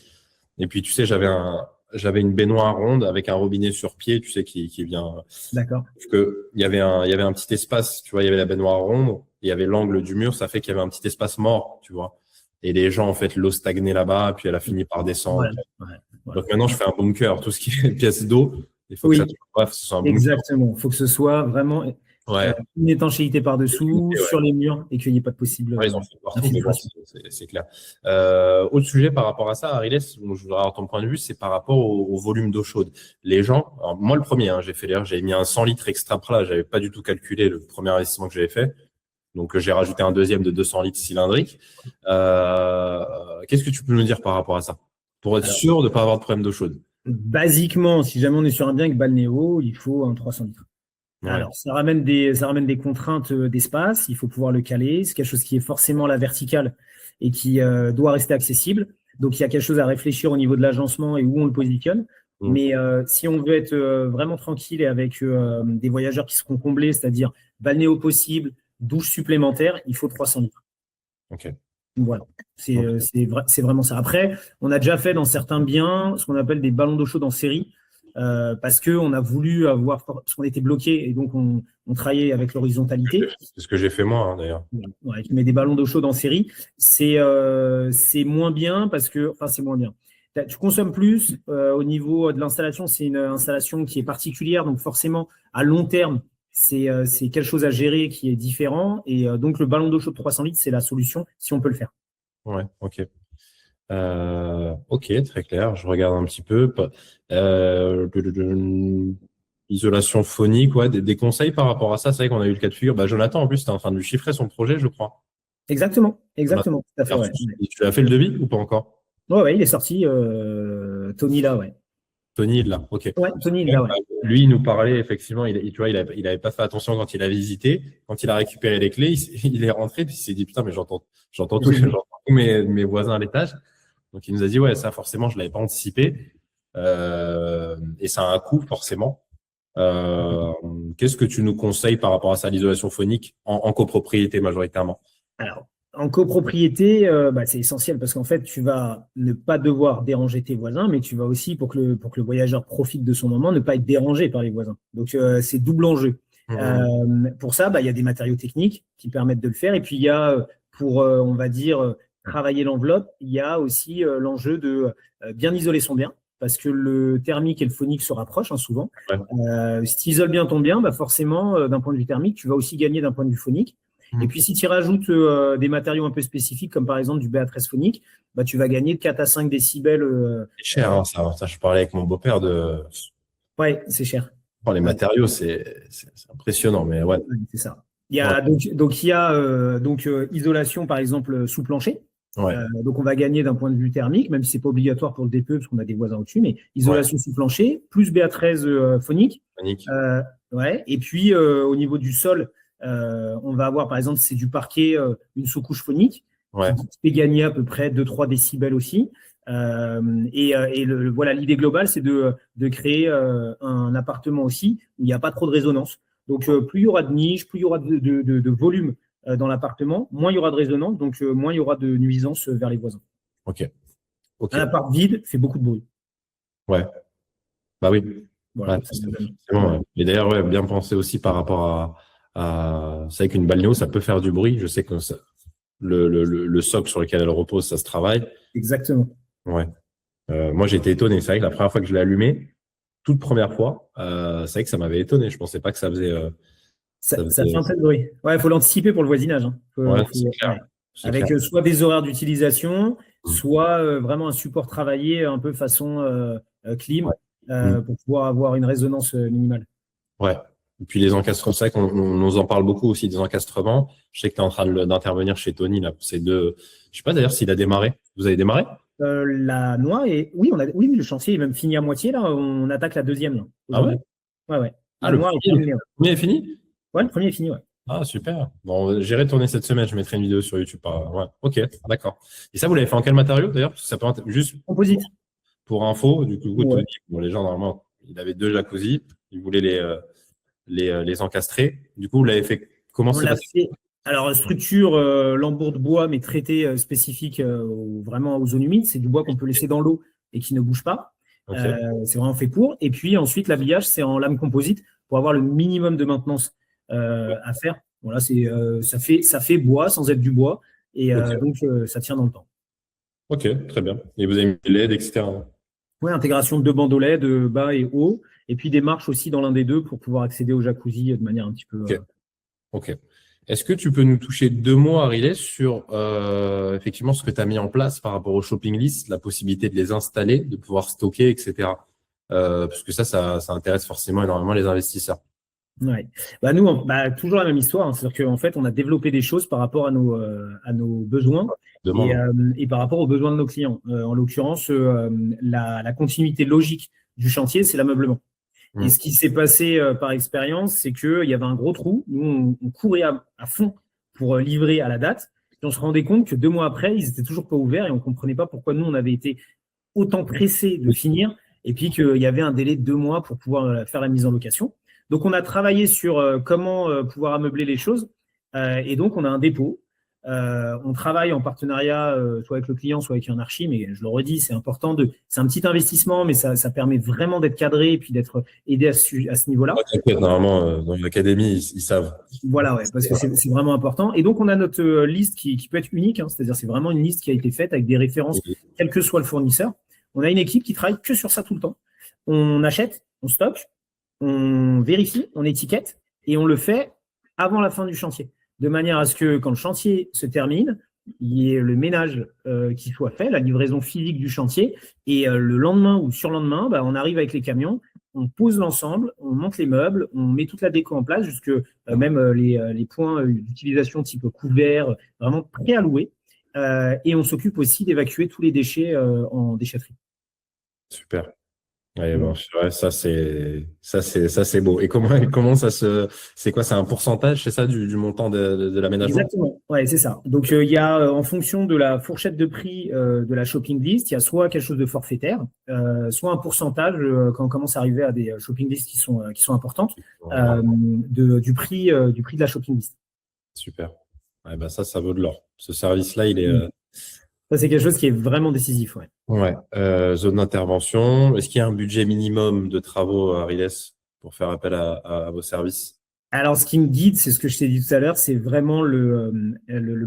Et puis, tu sais, j'avais une baignoire ronde avec un robinet sur pied, tu sais, qui vient. D'accord. Parce que il y avait un petit espace, tu vois, il y avait la baignoire ronde, il y avait l'angle du mur, ça fait qu'il y avait un petit espace mort, tu vois. Et les gens, en fait, l'eau stagnait là-bas, puis elle a fini par descendre. Ouais. Donc maintenant, je fais un bunker. Tout ce qui est pièce d'eau, il faut que ce soit un bunker. Exactement. Il faut que ce soit vraiment une étanchéité par-dessous, sur les murs, et qu'il n'y ait pas de possible. Ils ont fait partout, mais bon, c'est clair. Autre sujet par rapport à ça, Ariles, je voudrais avoir ton point de vue, c'est par rapport au volume d'eau chaude. Les gens, alors moi le premier, j'ai fait l'erreur, j'avais mis un 100 litres extra plat, j'avais pas du tout calculé le premier investissement que j'avais fait. Donc, j'ai rajouté un deuxième de 200 litres cylindrique. Qu'est-ce que tu peux nous dire par rapport à ça? Pour être sûr de ne pas avoir de problème d'eau chaude. Basiquement, si jamais on est sur un bien avec balnéo, il faut un 300 litres. Ouais. Alors, ça ramène des contraintes d'espace. Il faut pouvoir le caler. C'est quelque chose qui est forcément la verticale et qui doit rester accessible. Donc, il y a quelque chose à réfléchir au niveau de l'agencement et où on le positionne. Mais si on veut être vraiment tranquille et avec des voyageurs qui seront comblés, c'est-à-dire balnéo possible, douche supplémentaire, il faut 300 litres. Ok. Voilà, c'est vraiment ça. Après, on a déjà fait dans certains biens ce qu'on appelle des ballons d'eau chaude en série, parce qu'on a voulu parce qu'on était bloqué et donc on travaillait avec l'horizontalité. C'est ce que j'ai fait moi, d'ailleurs. Ouais, tu mets des ballons d'eau chaude en série, c'est moins bien c'est moins bien. Tu consommes plus au niveau de l'installation, c'est une installation qui est particulière, donc forcément à long terme, c'est quelque chose à gérer qui est différent. Et donc, le ballon d'eau chaude 300 litres, c'est la solution si on peut le faire. Ouais, ok. Ok, très clair. Je regarde un petit peu. Isolation phonique, des conseils par rapport à ça. C'est vrai qu'on a eu le cas de figure. Jonathan, en plus, tu es en train de lui chiffrer son projet, je crois. Exactement. Tout à fait, ouais. Tu as fait le devis ou pas encore? Ouais, il est sorti. Tony, là, ouais. Tony, là, ok. Ouais, Tony, là, ouais. Lui, il nous parlait, effectivement, il avait pas fait attention quand il a visité. Quand il a récupéré les clés, il est rentré, puis il s'est dit, putain, mais j'entends tous mes voisins à l'étage. Donc, il nous a dit, ouais, ça, forcément, je l'avais pas anticipé. Et ça a un coût, forcément. Qu'est-ce que tu nous conseilles par rapport à ça, l'isolation phonique en copropriété majoritairement? Alors, en copropriété, c'est essentiel parce qu'en fait, tu vas ne pas devoir déranger tes voisins, mais tu vas aussi, pour que le voyageur profite de son moment, ne pas être dérangé par les voisins. Donc, c'est double enjeu. Pour ça, il y a des matériaux techniques qui permettent de le faire. Et puis, il y a, pour, on va dire, travailler l'enveloppe, il y a aussi l'enjeu de bien isoler son bien, parce que le thermique et le phonique se rapprochent souvent. Ouais. Si tu isoles bien ton bien, forcément, d'un point de vue thermique, tu vas aussi gagner d'un point de vue phonique. Et puis, si tu rajoutes des matériaux un peu spécifiques, comme par exemple du BA13 phonique, tu vas gagner de 4 à 5 décibels. C'est cher, ça. Je parlais avec mon beau-père de… Ouais, c'est cher. Les matériaux, c'est impressionnant, mais ouais. C'est ça. Il y a, donc, il y a isolation, par exemple, sous plancher. Ouais. Donc, on va gagner d'un point de vue thermique, même si ce n'est pas obligatoire pour le DPE, parce qu'on a des voisins au-dessus, mais isolation sous plancher, plus BA13 phonique. Phonique. Et puis, au niveau du sol, On va avoir, par exemple, c'est du parquet, une sous-couche phonique Ouais. qui fait gagner à peu près 2-3 décibels aussi. Voilà, l'idée globale, c'est de créer un appartement aussi où il n'y a pas trop de résonance. Donc, plus il y aura de niches, plus il y aura de volume dans l'appartement, moins il y aura de résonance, donc moins il y aura de nuisances vers les voisins. Ok. Un appart vide fait beaucoup de bruit. Ouais. Bah oui. Voilà, Ouais, c'est bon, ouais. Et d'ailleurs, ouais, bien penser aussi par rapport c'est vrai qu'une balnéo, ça peut faire du bruit. Je sais que le socle sur lequel elle repose, ça se travaille. Exactement. Ouais. Moi, j'ai été étonné. C'est vrai que la première fois que je l'ai allumé, toute première fois, c'est vrai que ça m'avait étonné. Je pensais pas que ça faisait. Ça fait un peu de bruit. Ouais, il faut l'anticiper pour le voisinage. Hein. C'est clair. Ouais. C'est Avec clair. soit des horaires d'utilisation, soit vraiment un support travaillé un peu façon clim pour pouvoir avoir une résonance minimale. Ouais. Et puis les encastrements, c'est vrai qu'on nous en parle beaucoup aussi des encastrements. Je sais que tu es en train d'intervenir chez Tony là pour ces deux. Je sais pas d'ailleurs s'il a démarré. Vous avez démarré? La noix et oui, oui, le chantier est même fini à moitié là. On attaque la deuxième là. Ah ouais? Ouais. Ah, La noix est terminée. Le premier est fini? Ouais, le premier est fini, ouais. Ah, super. Bon, j'irai tourner cette semaine. Je mettrai une vidéo sur YouTube. Ouais. Ok, d'accord. Et ça, vous l'avez fait en quel matériau d'ailleurs? Parce que ça peut juste composite. Pour info, du coup, Ouais. Tony, les gens normalement, il avait 2 jacuzzi. Il voulait les encastrer. Du coup, vous l'avez fait comment? On l'a fait. Alors, structure lambour de bois, mais traité spécifique vraiment aux zones humides. C'est du bois qu'on peut laisser dans l'eau et qui ne bouge pas. Okay. C'est vraiment fait pour. Et puis ensuite, l'habillage, c'est en lame composite pour avoir le minimum de maintenance à faire. Voilà, ça fait bois sans être du bois. Et donc, ça tient dans le temps. Ok, très bien. Et vous avez mis des LED, etc. Oui, intégration de 2 bandes LED bas et haut. Et puis des marches aussi dans l'un des deux pour pouvoir accéder au jacuzzi de manière un petit peu. Ok. Est-ce que tu peux nous toucher 2 mots, Ariles, sur effectivement ce que tu as mis en place par rapport au shopping list, la possibilité de les installer, de pouvoir stocker, etc. Parce que ça intéresse forcément énormément les investisseurs. Ouais. Bah nous, toujours la même histoire. Hein. C'est-à-dire qu'en fait, on a développé des choses par rapport à nos besoins et par rapport aux besoins de nos clients. En l'occurrence, la continuité logique du chantier, c'est l'ameublement. Et ce qui s'est passé par expérience, c'est qu'il y avait un gros trou. Nous, on courait à fond pour livrer à la date. Et on se rendait compte que 2 mois après, ils étaient toujours pas ouverts et on comprenait pas pourquoi nous, on avait été autant pressés de finir et puis qu'il y avait un délai de 2 mois pour pouvoir faire la mise en location. Donc, on a travaillé sur comment pouvoir ameubler les choses. Et donc, on a un dépôt. On travaille en partenariat soit avec le client, soit avec un archi, mais je le redis, c'est important. C'est un petit investissement, mais ça permet vraiment d'être cadré et puis d'être aidé à ce niveau-là. Normalement, dans l'académie, ils savent. Voilà, ouais, parce que c'est vraiment important. Et donc, on a notre liste qui peut être unique, hein, c'est-à-dire c'est vraiment une liste qui a été faite avec des références, quel que soit le fournisseur. On a une équipe qui travaille que sur ça tout le temps. On achète, on stocke, on vérifie, on étiquette et on le fait avant la fin du chantier. De manière à ce que quand le chantier se termine, il y ait le ménage qui soit fait, la livraison physique du chantier, et le lendemain ou surlendemain, on arrive avec les camions, on pose l'ensemble, on monte les meubles, on met toute la déco en place, jusque même les points d'utilisation type couvert, vraiment prêts à louer, et on s'occupe aussi d'évacuer tous les déchets en déchetterie. Super. Ouais, bon, ça c'est beau. Et comment c'est quoi? C'est un pourcentage, c'est ça, du montant de l'aménagement? Exactement. Ouais, c'est ça. Donc il y a en fonction de la fourchette de prix de la shopping list, il y a soit quelque chose de forfaitaire, soit un pourcentage quand on commence à arriver à des shopping lists qui sont importantes du prix de la shopping list. Super. Ouais, ça vaut de l'or. Ce service-là, il est. Ça, c'est quelque chose qui est vraiment décisif. Ouais. Zone d'intervention. Est-ce qu'il y a un budget minimum de travaux à Ariles pour faire appel à vos services? Alors, ce qui me guide, c'est ce que je t'ai dit tout à l'heure, c'est vraiment le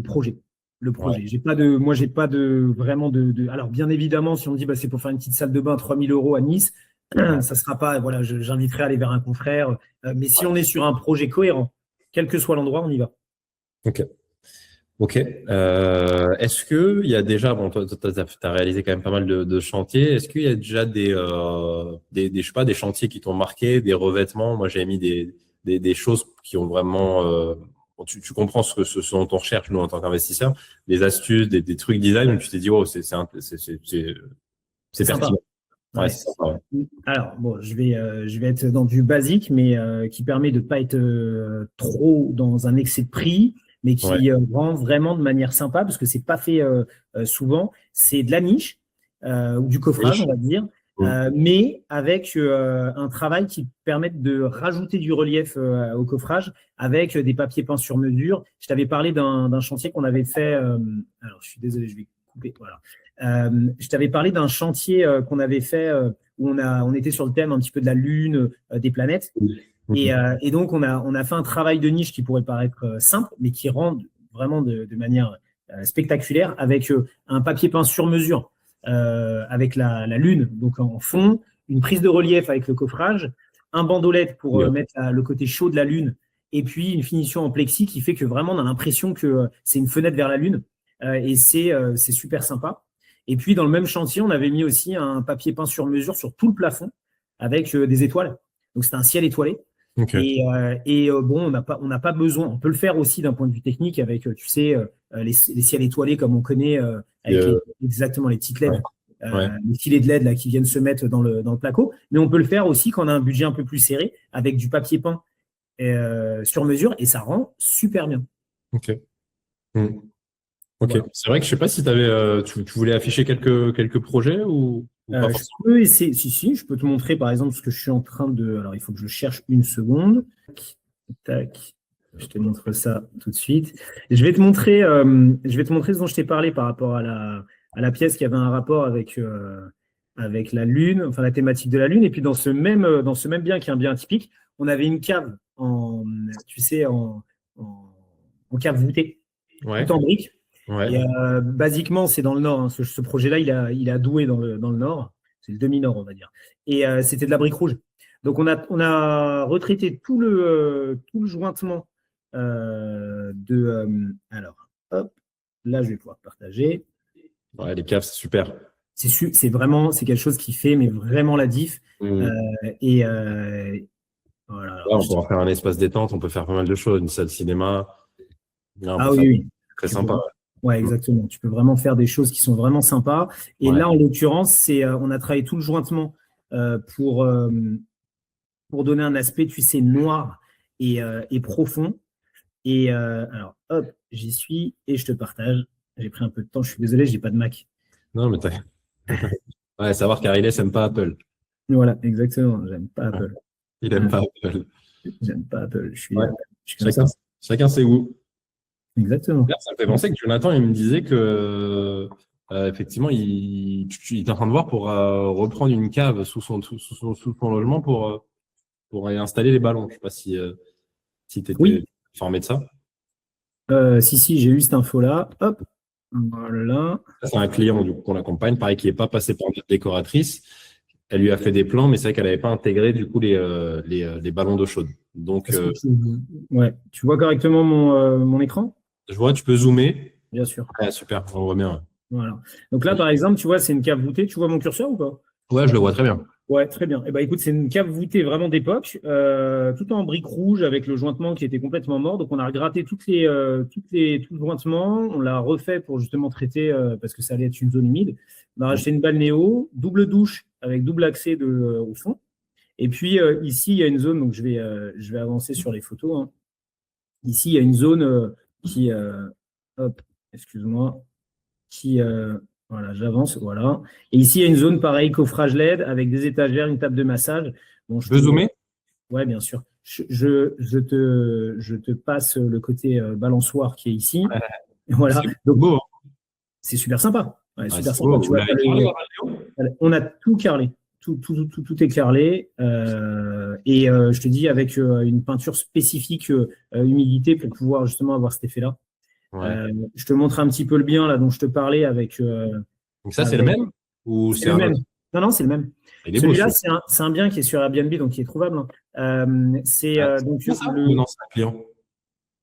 projet. Le projet. Ouais. Moi, j'ai pas vraiment de. Alors, bien évidemment, si on me dit c'est pour faire une petite salle de bain 3 000 € à Nice, ça sera pas. Voilà, j'inviterai à aller vers un confrère. Mais si on est sur un projet cohérent, quel que soit l'endroit, on y va. Ok. Est-ce qu'il y a déjà, toi, tu as réalisé quand même pas mal de chantiers. Est-ce qu'il y a déjà je sais pas, des chantiers qui t'ont marqué, des revêtements? Moi, j'ai mis des choses qui ont vraiment, tu comprends ce dont on recherche, nous, en tant qu'investisseurs, des astuces, des trucs design où tu t'es dit, c'est pertinent. Ouais, Ouais. c'est sympa. Ouais. Alors, bon, je vais être dans du basique, mais qui permet de ne pas être trop dans un excès de prix, mais Ouais. qui rend vraiment de manière sympa, parce que c'est pas fait souvent. C'est de la niche ou du coffrage, Niche. on va dire, mais avec un travail qui permet de rajouter du relief au coffrage avec des papiers peints sur mesure. Je t'avais parlé d'un chantier qu'on avait fait. Alors, je suis désolé, je vais couper. Voilà. Je t'avais parlé d'un chantier qu'on avait fait où on était sur le thème un petit peu de la Lune, des planètes. Et donc, on a fait un travail de niche qui pourrait paraître simple, mais qui rend vraiment de manière spectaculaire avec un papier peint sur mesure, avec la Lune donc en fond, une prise de relief avec le coffrage, un bandeau LED pour mettre le côté chaud de la Lune, et puis une finition en plexi qui fait que vraiment on a l'impression que c'est une fenêtre vers la Lune. Et c'est super sympa. Et puis, dans le même chantier, on avait mis aussi un papier peint sur mesure sur tout le plafond avec des étoiles. Donc, c'était un ciel étoilé. Ok. Bon, on n'a pas besoin. On peut le faire aussi d'un point de vue technique avec, tu sais, les ciels étoilés comme on connaît, avec exactement les petites LED, les filets de LED là, qui viennent se mettre dans le placo. Mais on peut le faire aussi quand on a un budget un peu plus serré avec du papier peint sur mesure et ça rend super bien. Ok. Ok. Voilà. C'est vrai que je sais pas si tu voulais afficher quelques projets ou pas Je forcément. peux essayer, si, je peux te montrer par exemple ce que je suis en train de. Alors, il faut que je cherche une seconde. Tac, je te montre ça tout de suite. Je vais te montrer ce dont je t'ai parlé par rapport à la pièce qui avait un rapport avec la Lune, enfin la thématique de la Lune. Et puis dans ce même bien qui est un bien typique, on avait une cave tu sais, en cave voûtée, Ouais. tout en briques. Ouais. Et basiquement, c'est dans le nord. Hein. Ce projet-là, il a Douai dans le nord. C'est le demi-nord, on va dire. Et c'était de la brique rouge. Donc, on a retraité tout le jointement alors, hop, là, je vais pouvoir partager. Ouais, les caves, c'est super. C'est quelque chose qui fait mais vraiment la diff. Voilà. Là, on peut en faire un espace détente, on peut faire pas mal de choses, une salle cinéma. Là, on peut faire Oui. très sympa. Ouais, exactement. Tu peux vraiment faire des choses qui sont vraiment sympas. Et là, en l'occurrence, on a travaillé tout le jointement pour donner un aspect, tu sais, noir et profond. Et alors, hop, j'y suis et je te partage. J'ai pris un peu de temps. Je suis désolé, j'ai pas de Mac. Non, mais ouais, savoir qu'Ariles n'aime pas Apple. Voilà, exactement. J'aime pas Apple. Il n'aime pas Apple. J'aime pas Apple. Je suis Chacun ses goûts. Exactement. Là, ça me fait penser que Jonathan, il me disait que effectivement, il est en train de voir pour reprendre une cave sous son logement pour y installer les ballons. Je ne sais pas si tu étais informé de ça. Si, j'ai eu cette info-là. Hop, voilà. C'est un client qu'on accompagne, pareil, qui n'est pas passé par notre décoratrice. Elle lui a fait des plans, mais c'est vrai qu'elle n'avait pas intégré du coup les ballons d'eau chaude. Donc, tu vois correctement mon écran? je vois, tu peux zoomer. Bien sûr. Ouais, super, on voit bien. Voilà. Donc là, par exemple, tu vois, c'est une cave voûtée. Tu vois mon curseur ou pas? Ouais, je le vois très bien. Ouais, très bien. Eh ben, écoute, c'est une cave voûtée vraiment d'époque, tout en briques rouges avec le jointement qui était complètement mort. Donc, on a regratté tout le jointement. On l'a refait pour justement traiter parce que ça allait être une zone humide. On a racheté une balnéo, double douche avec double accès au fond. Et puis ici, il y a une zone. Donc, je vais avancer sur les photos. Hein. Ici, il y a une zone qui, hop, excuse-moi, voilà, j'avance, voilà. Et ici, il y a une zone pareil, coffrage LED avec des étagères, une table de massage. Bon, je peux zoomer? Ouais, bien sûr. Je te passe le côté balançoire qui est ici. Voilà. Donc, beau. C'est super sympa. Ouais, super sympa. Beau. Tu vois, on a tout carrelé. Tout est carrelé. Je te dis, avec une peinture spécifique humidité pour pouvoir justement avoir cet effet-là. Ouais. Je te montre un petit peu le bien là dont je te parlais avec. Donc ça, c'est le même ou c'est le même? Non, c'est le même. Celui-là, c'est un bien qui est sur Airbnb, donc qui est trouvable. Donc c'est un client.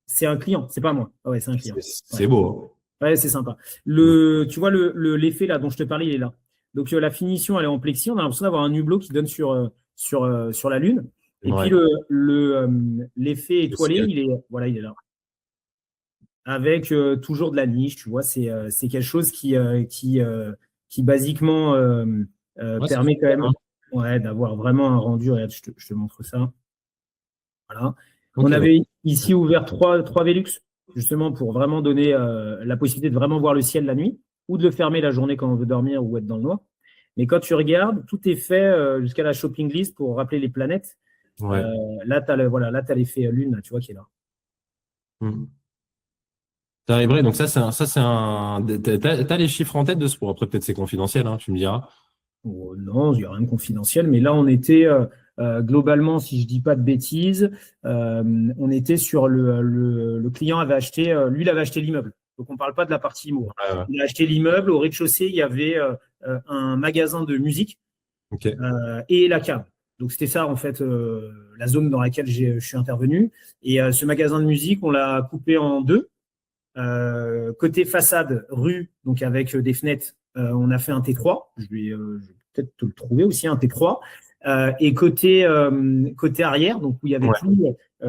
C'est un client, c'est pas moi. Ah ouais, c'est un client. C'est beau. Ouais, c'est sympa. Tu vois l'effet là dont je te parlais, il est là. Donc la finition, elle est en plexi. On a l'impression d'avoir un hublot qui donne sur la Lune. Et puis l'effet étoilé, il est là. Avec toujours de la niche, tu vois, c'est quelque chose qui basiquement permet quand même hein. d'avoir vraiment un rendu. Regarde, je te montre ça. Voilà. Ok, On avait ici ouvert trois Velux, justement pour vraiment donner la possibilité de vraiment voir le ciel la nuit, ou de le fermer la journée quand on veut dormir ou être dans le noir. Mais quand tu regardes, tout est fait jusqu'à la shopping list pour rappeler les planètes. ouais. Là, tu as l'effet lune, là, tu vois, qui est là. T'arriverais, donc ça, c'est un. T'as les chiffres en tête de ce pour après, peut-être c'est confidentiel, hein, tu me diras. Oh, non, il n'y a rien de confidentiel, mais là, on était globalement, si je dis pas de bêtises, on était sur le client avait acheté, lui, il avait acheté l'immeuble. Donc, on ne parle pas de la partie IMO. Ouais. Il a acheté l'immeuble. Au rez-de-chaussée, il y avait un magasin de musique Ok. et la cave. Donc, c'était ça, en fait, la zone dans laquelle je suis intervenu. Et ce magasin de musique, on l'a coupé en deux. Côté façade, rue, donc avec des fenêtres, on a fait un T3. Je vais peut-être te le trouver aussi, un T3. Et côté arrière, donc où il y avait plus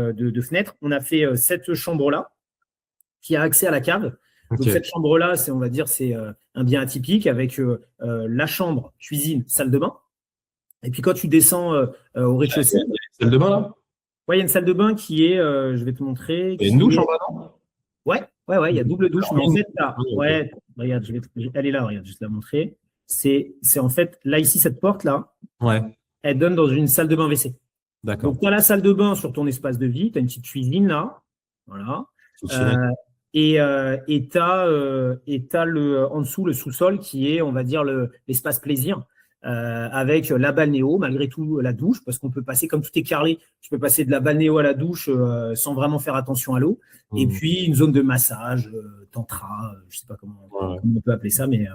de fenêtres, on a fait cette chambre-là qui a accès à la cave. Donc cette chambre-là, c'est, on va dire, c'est un bien atypique avec la chambre, cuisine, salle de bain. Et puis quand tu descends au rez-de-chaussée, Salle de bain là? Ouais, il y a une salle de bain qui est, je vais te montrer. Il y a une douche en bas, non? Ouais, il y a double douche. Mais en fait, là, regarde, elle est là, regarde, je vais te la montrer. C'est en fait, là, ici, cette porte-là, elle donne dans une salle de bain WC. D'accord. Donc, tu as la salle de bain sur ton espace de vie, tu as une petite cuisine là. Voilà. Et tu as en dessous le sous-sol qui est, on va dire, l'espace plaisir. Avec la balnéo, malgré tout la douche, parce qu'on peut passer, comme tout est carrelé, tu peux passer de la balnéo à la douche sans vraiment faire attention à l'eau. Et puis une zone de massage, tantra, je sais pas comment on peut appeler ça, mais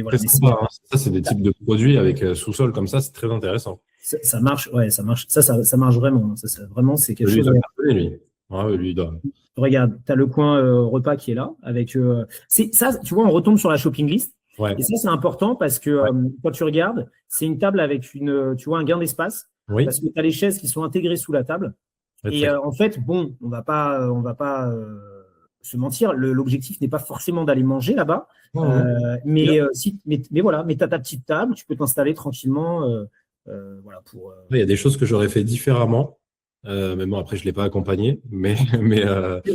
voilà. Ça, c'est des types de produits avec sous-sol comme ça, c'est très intéressant. Ça marche, ça marche. Ça marche vraiment. Vraiment, c'est quelque chose. Lui. Ouais, lui, il doit. Regarde, tu as le coin repas qui est là. Avec, ça, tu vois, on retombe sur la shopping list. Ouais. Et ça, c'est important parce que quand tu regardes, c'est une table avec tu vois, un gain d'espace. Oui. Parce que tu as les chaises qui sont intégrées sous la table. Et en fait, bon, on va pas se mentir. L'objectif n'est pas forcément d'aller manger là-bas. Mais voilà, mais tu as ta petite table, tu peux t'installer tranquillement. Voilà, Il y a des choses que j'aurais fait différemment. Mais bon, après, je ne l'ai pas accompagné. Mais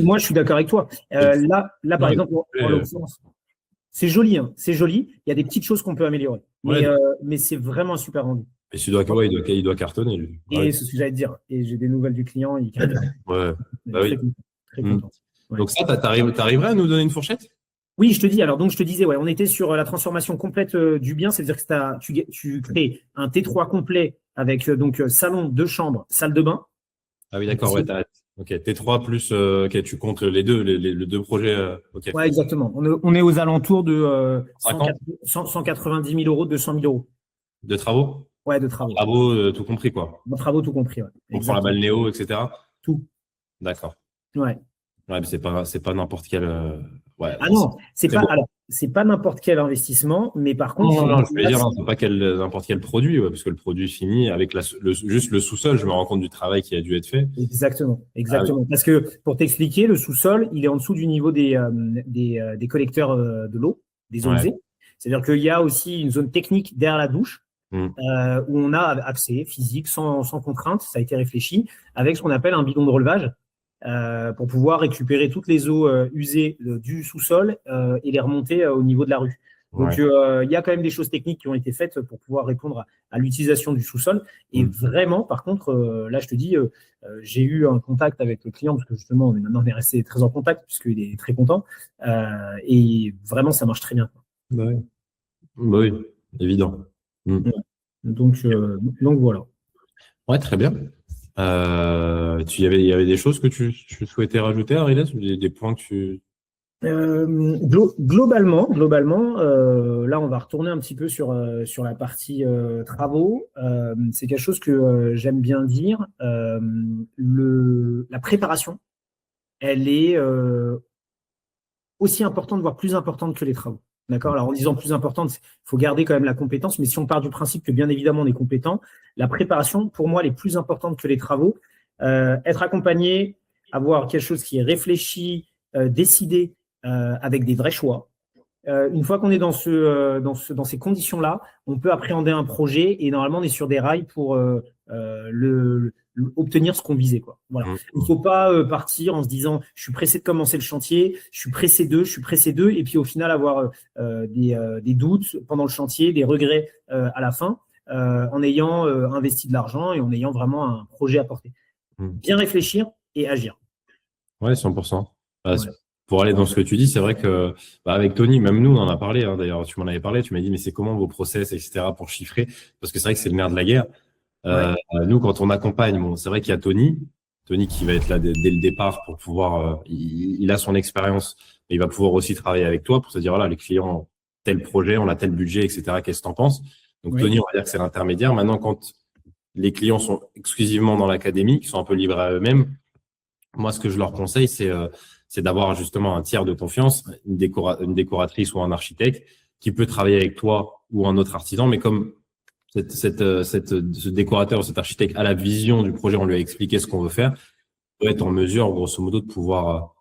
Moi, je suis d'accord avec toi. Là, par exemple, en l'occurrence, c'est joli, hein, c'est joli. Il y a des petites choses qu'on peut améliorer. Mais c'est vraiment un super rendu. Et il doit cartonner, lui. Et c'est ce que j'allais te dire. Et j'ai des nouvelles du client. Il cartonne. Très content. Ouais. Donc ça, t'arriverais à nous donner une fourchette? Oui, je te dis. Alors, donc, je te disais, on était sur la transformation complète du bien. C'est-à-dire que tu crées un T3 complet avec donc salon, 2 chambres, salle de bain. Ah oui, d'accord. Ok, T3 plus, tu comptes les deux projets. Okay. Ouais, exactement. On est aux alentours de 190 000 euros, 200 000 euros. De travaux? Ouais, de travaux. Travaux, tout compris, quoi. De travaux, tout compris, ouais. Donc, pour la balnéo, etc. Tout. D'accord. Ouais. Ouais, mais c'est pas n'importe quel. Ah non, c'est pas. Bon. Alors, c'est pas n'importe quel investissement, mais par contre. Non, je veux dire, c'est pas n'importe quel produit, parce que le produit fini avec juste le sous-sol, je me rends compte du travail qui a dû être fait. Exactement. Ah, oui. Parce que pour t'expliquer, le sous-sol, il est en dessous du niveau des collecteurs de l'eau, des eaux usées. C'est-à-dire qu'il y a aussi une zone technique derrière la douche. Où on a accès physique sans contrainte, ça a été réfléchi, avec ce qu'on appelle un bidon de relevage pour pouvoir récupérer toutes les eaux usées du sous-sol et les remonter au niveau de la rue. Donc, il y a quand même des choses techniques qui ont été faites pour pouvoir répondre à l'utilisation du sous-sol. Et vraiment, par contre, là, je te dis, j'ai eu un contact avec le client parce que justement, on est resté très en contact puisqu'il est très content. Et vraiment, ça marche très bien. Oui, évident. Donc voilà. Ouais, très bien. Il y avait des choses que tu souhaitais rajouter, Ariles, ou des points que tu… Globalement, là, on va retourner un petit peu sur la partie travaux. C'est quelque chose que j'aime bien dire. La préparation, elle est aussi importante, voire plus importante que les travaux. D'accord. Alors, en disant plus importante, il faut garder quand même la compétence, mais si on part du principe que bien évidemment on est compétent, la préparation, pour moi, elle est plus importante que les travaux. Être accompagné, avoir quelque chose qui est réfléchi, décidé, avec des vrais choix. une fois qu'on est dans ces conditions-là, on peut appréhender un projet et normalement on est sur des rails pour obtenir ce qu'on visait, quoi. Voilà. Il ne faut pas partir en se disant je suis pressé de commencer le chantier, je suis pressé d'eux, et puis au final avoir des doutes pendant le chantier, des regrets à la fin, en ayant investi de l'argent et en ayant vraiment un projet à porter. Bien réfléchir et agir. Ouais, 100%. Ouais. Pour aller dans ce que tu dis, c'est vrai que avec Tony, même nous, on en a parlé. Hein, d'ailleurs, tu m'en avais parlé. Tu m'as dit, mais c'est comment vos process, etc. pour chiffrer? Parce que c'est vrai que c'est le nerf de la guerre. Nous, quand on accompagne, bon, c'est vrai qu'il y a Tony qui va être là dès le départ pour pouvoir. Il a son expérience, mais il va pouvoir aussi travailler avec toi pour se dire voilà, les clients, tel projet, on a tel budget, etc. Qu'est-ce que t'en penses? Donc Oui. Tony, on va dire que c'est l'intermédiaire. Maintenant, quand les clients sont exclusivement dans l'académie, qui sont un peu livrés à eux-mêmes, moi, ce que je leur conseille, c'est d'avoir justement un tiers de confiance, une décoratrice ou un architecte qui peut travailler avec toi ou un autre artisan. Mais comme ce décorateur ou cet architecte a la vision du projet, on lui a expliqué ce qu'on veut faire, il peut être en mesure, grosso modo, de pouvoir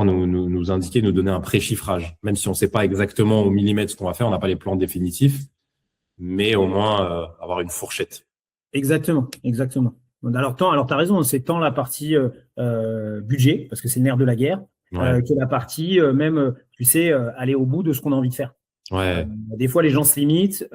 nous indiquer, nous donner un pré-chiffrage. Même si on ne sait pas exactement au millimètre ce qu'on va faire, on n'a pas les plans définitifs, mais au moins avoir une fourchette. Exactement. Alors, tu as raison, c'est tant la partie budget, parce que c'est le nerf de la guerre, que la partie même, tu sais, aller au bout de ce qu'on a envie de faire. Ouais. Des fois, les gens se limitent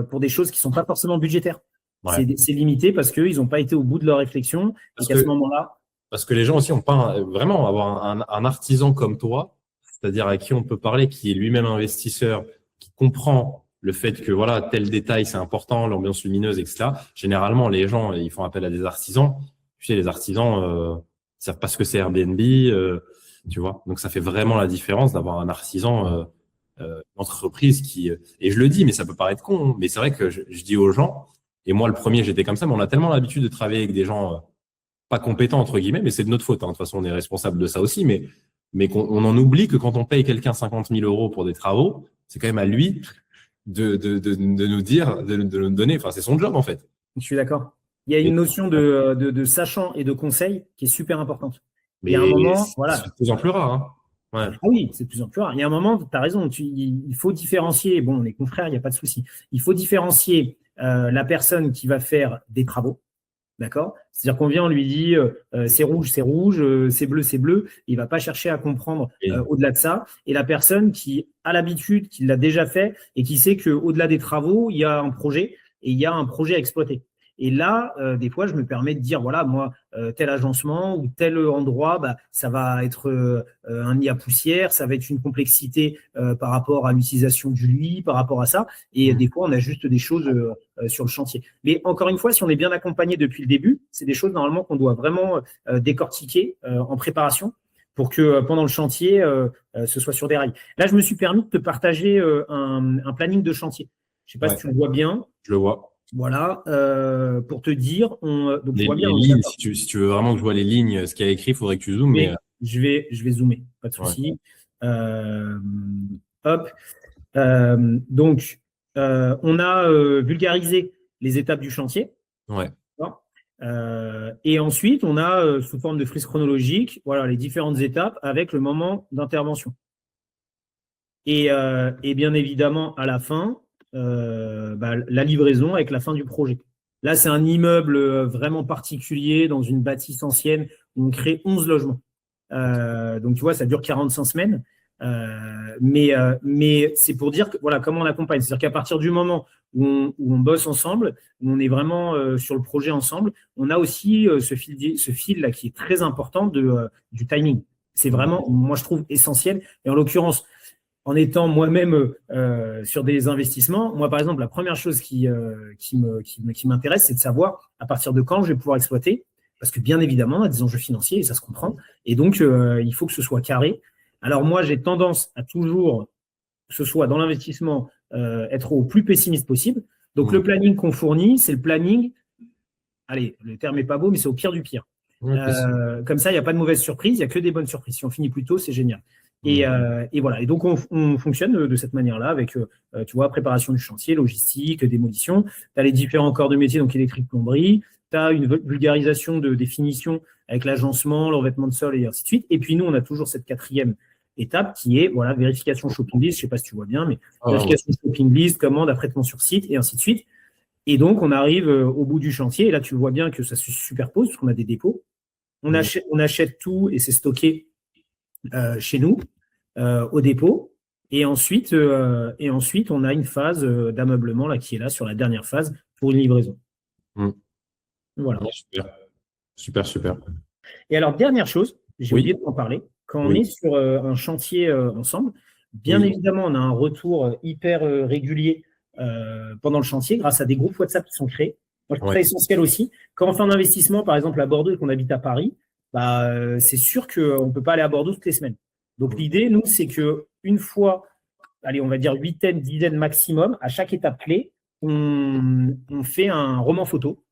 pour des choses qui sont pas forcément budgétaires. Ouais. C'est limité parce qu'ils n'ont pas été au bout de leur réflexion. Parce et qu'à ce moment-là… Parce que les gens aussi ont pas vraiment avoir un artisan comme toi, c'est-à-dire à qui on peut parler, qui est lui-même investisseur, qui comprend le fait que voilà, tel détail c'est important, l'ambiance lumineuse, etc. Généralement, les gens ils font appel à des artisans. Tu sais, les artisans savent pas ce que c'est Airbnb, tu vois. Donc ça fait vraiment la différence d'avoir un artisan, entreprise qui. Et je le dis, mais ça peut paraître con, mais c'est vrai que je dis aux gens, et moi le premier j'étais comme ça, mais on a tellement l'habitude de travailler avec des gens pas compétents entre guillemets, mais c'est de notre faute. Hein. De toute façon, on est responsable de ça aussi, mais on en oublie que quand on paye quelqu'un 50 000 € pour des travaux, c'est quand même à lui de nous dire, de nous donner. Enfin, c'est son job en fait. Je suis d'accord. Il y a une notion de sachant et de conseil qui est super importante. Mais il y a un moment, voilà. C'est de plus en plus rare. Hein. Ouais. Ah oui, c'est de plus en plus rare. Il y a un moment, tu as raison, il faut différencier. Bon, on est confrères, il n'y a pas de souci. Il faut différencier la personne qui va faire des travaux. D'accord? C'est-à-dire qu'on vient, on lui dit c'est rouge, c'est bleu, c'est bleu. Il va pas chercher à comprendre au-delà de ça. Et la personne qui a l'habitude, qui l'a déjà fait et qui sait qu'au-delà des travaux, il y a un projet et il y a un projet à exploiter. Et là, des fois, je me permets de dire, voilà, moi, tel agencement ou tel endroit, bah, ça va être un nid à poussière, ça va être une complexité par rapport à l'utilisation du lit, par rapport à ça. Et des fois, on a juste des choses sur le chantier. Mais encore une fois, si on est bien accompagné depuis le début, c'est des choses normalement qu'on doit vraiment décortiquer en préparation pour que pendant le chantier, ce soit sur des rails. Là, je me suis permis de te partager un planning de chantier. Je ne sais pas si tu le vois bien. Je le vois. Voilà, pour te dire, donc les vois bien, lignes, si tu veux vraiment que je vois les lignes, ce qu'il y a écrit, il faudrait que tu zoomes. Mais je vais zoomer, pas de souci. Hop. Donc, on a vulgarisé les étapes du chantier. Ouais. Et ensuite, on a sous forme de frise chronologique, voilà, les différentes étapes avec le moment d'intervention. Et bien évidemment, à la fin, la livraison avec la fin du projet. Là, c'est un immeuble vraiment particulier dans une bâtisse ancienne où on crée 11 logements. Donc, tu vois, ça dure 45 semaines. Mais c'est pour dire que, voilà, comment on accompagne. C'est-à-dire qu'à partir du moment où on bosse ensemble, où on est vraiment sur le projet ensemble, on a aussi ce fil là qui est très important du timing. C'est vraiment, moi, je trouve essentiel. Et en l'occurrence, en étant moi-même sur des investissements, moi, par exemple, la première chose qui m'intéresse, c'est de savoir à partir de quand je vais pouvoir exploiter, parce que bien évidemment, on a des enjeux financiers et ça se comprend. Et donc, il faut que ce soit carré. Alors moi, j'ai tendance à toujours, que ce soit dans l'investissement, être au plus pessimiste possible. Donc, le planning qu'on fournit, c'est le planning, allez, le terme n'est pas beau, mais c'est au pire du pire. Comme ça, il n'y a pas de mauvaise surprise, il n'y a que des bonnes surprises. Si on finit plus tôt, c'est génial. Et voilà. Et donc, on fonctionne de cette manière-là avec, tu vois, préparation du chantier, logistique, démolition. Tu as les différents corps de métier, donc électrique, plomberie. Tu as une vulgarisation de définition avec l'agencement, le revêtement de sol et ainsi de suite. Et puis, nous, on a toujours cette quatrième étape qui est voilà, vérification shopping list, je sais pas si tu vois bien, mais vérification shopping list, commande, traitement sur site, et ainsi de suite. Et donc, on arrive au bout du chantier, et là, tu vois bien que ça se superpose, parce qu'on a des dépôts. On achète tout, et c'est stocké chez nous, au dépôt. Et ensuite, on a une phase d'ameublement là, qui est là, sur la dernière phase, pour une livraison. Voilà. Super. Et alors, dernière chose, j'ai oublié de t'en parler. Quand on est sur un chantier ensemble, bien évidemment, on a un retour hyper régulier pendant le chantier grâce à des groupes WhatsApp qui sont créés. Moi, je trouve ça essentiel aussi. Quand on fait un investissement, par exemple, à Bordeaux et qu'on habite à Paris, c'est sûr qu'on ne peut pas aller à Bordeaux toutes les semaines. Donc, l'idée, nous, c'est qu'une fois, allez, on va dire 8, 10 maximum, à chaque étape clé, on fait un roman photo.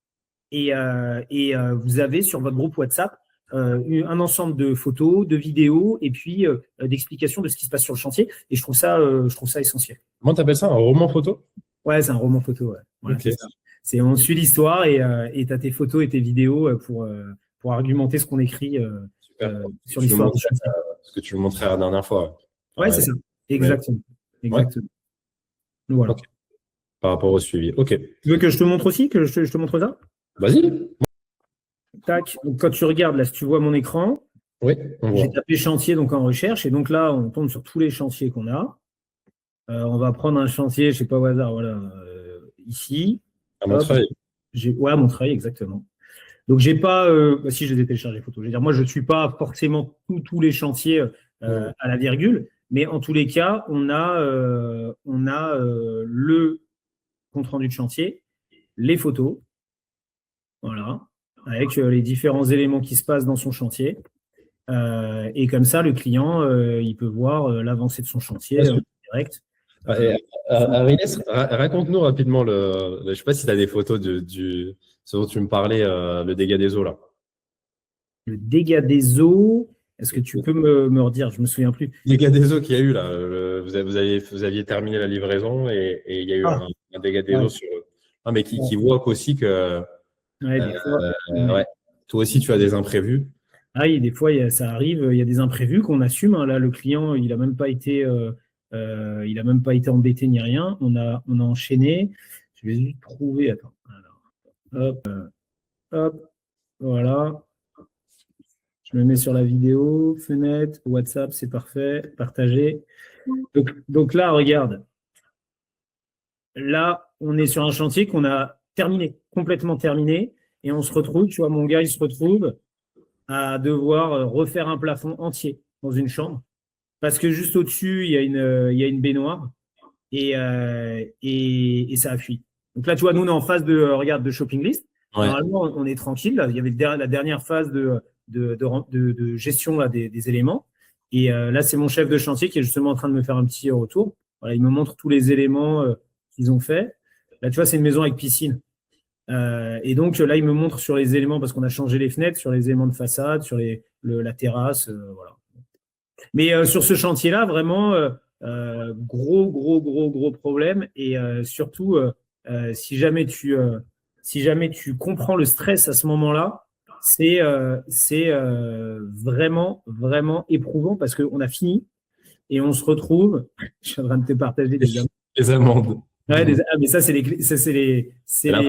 Et vous avez sur votre groupe WhatsApp un ensemble de photos, de vidéos et puis d'explications de ce qui se passe sur le chantier. Et je trouve ça essentiel. Comment tu appelles ça, un roman photo? Ouais, c'est un roman photo. Ouais. Voilà, okay. On suit l'histoire et tu as tes photos et tes vidéos pour argumenter ce qu'on écrit sur l'histoire du chantier. Ce que tu me montrais la dernière fois. Ouais, c'est ça. Exactement. Voilà. Okay. Par rapport au suivi. Ok. Tu veux que je te montre aussi, que je te montre ça? Vas-y. Tac. Donc, quand tu regardes, là, si tu vois mon écran, j'ai tapé chantier donc en recherche. Et donc là, on tombe sur tous les chantiers qu'on a. On va prendre un chantier, je ne sais pas au hasard, voilà, ici. À Montreuil. Ouais, à Montreuil, exactement. Donc, j'ai pas. Si, je les ai téléchargés les photos. Je veux dire, moi, je ne suis pas forcément tous les chantiers à la virgule. Mais en tous les cas, on a le compte-rendu de chantier, les photos. Voilà, avec les différents éléments qui se passent dans son chantier. Et comme ça, le client, il peut voir l'avancée de son chantier direct. Arilès, raconte-nous rapidement je ne sais pas si tu as des photos ce dont tu me parlais, le dégât des eaux là. Le dégât des eaux, est-ce que tu peux me redire? Je ne me souviens plus. Le dégât des eaux qu'il y a eu là, vous aviez terminé la livraison et il y a eu un dégât des eaux sur eux. Non, mais qui voit aussi que toi aussi tu as des imprévus. Des fois ça arrive, il y a des imprévus qu'on assume. Là, le client, il n'a même pas été embêté ni rien. On a enchaîné. Je vais juste trouver. Attends. Alors, hop, voilà. Je me mets sur la vidéo, fenêtre, WhatsApp, c'est parfait, partagé. Donc là, regarde. Là, on est sur un chantier qu'on a terminé, complètement terminé. Et on se retrouve, tu vois, mon gars, il se retrouve à devoir refaire un plafond entier dans une chambre. Parce que juste au-dessus, il y a une baignoire et ça a fui. Donc là, tu vois, nous, on est en phase de shopping list. Normalement, on est tranquille. Là, il y avait la dernière phase de gestion là, des éléments. Et là, c'est mon chef de chantier qui est justement en train de me faire un petit retour. Voilà, il me montre tous les éléments qu'ils ont fait. Là, tu vois, c'est une maison avec piscine. Et donc là, il me montre sur les éléments, parce qu'on a changé les fenêtres, sur les éléments de façade, sur la terrasse. Voilà. Mais sur ce chantier-là, vraiment, gros problème. Et surtout, si jamais tu comprends le stress à ce moment-là, c'est vraiment éprouvant parce qu'on a fini et on se retrouve. Je suis en train de te partager les amendes. Ouais, mais ça, c'est les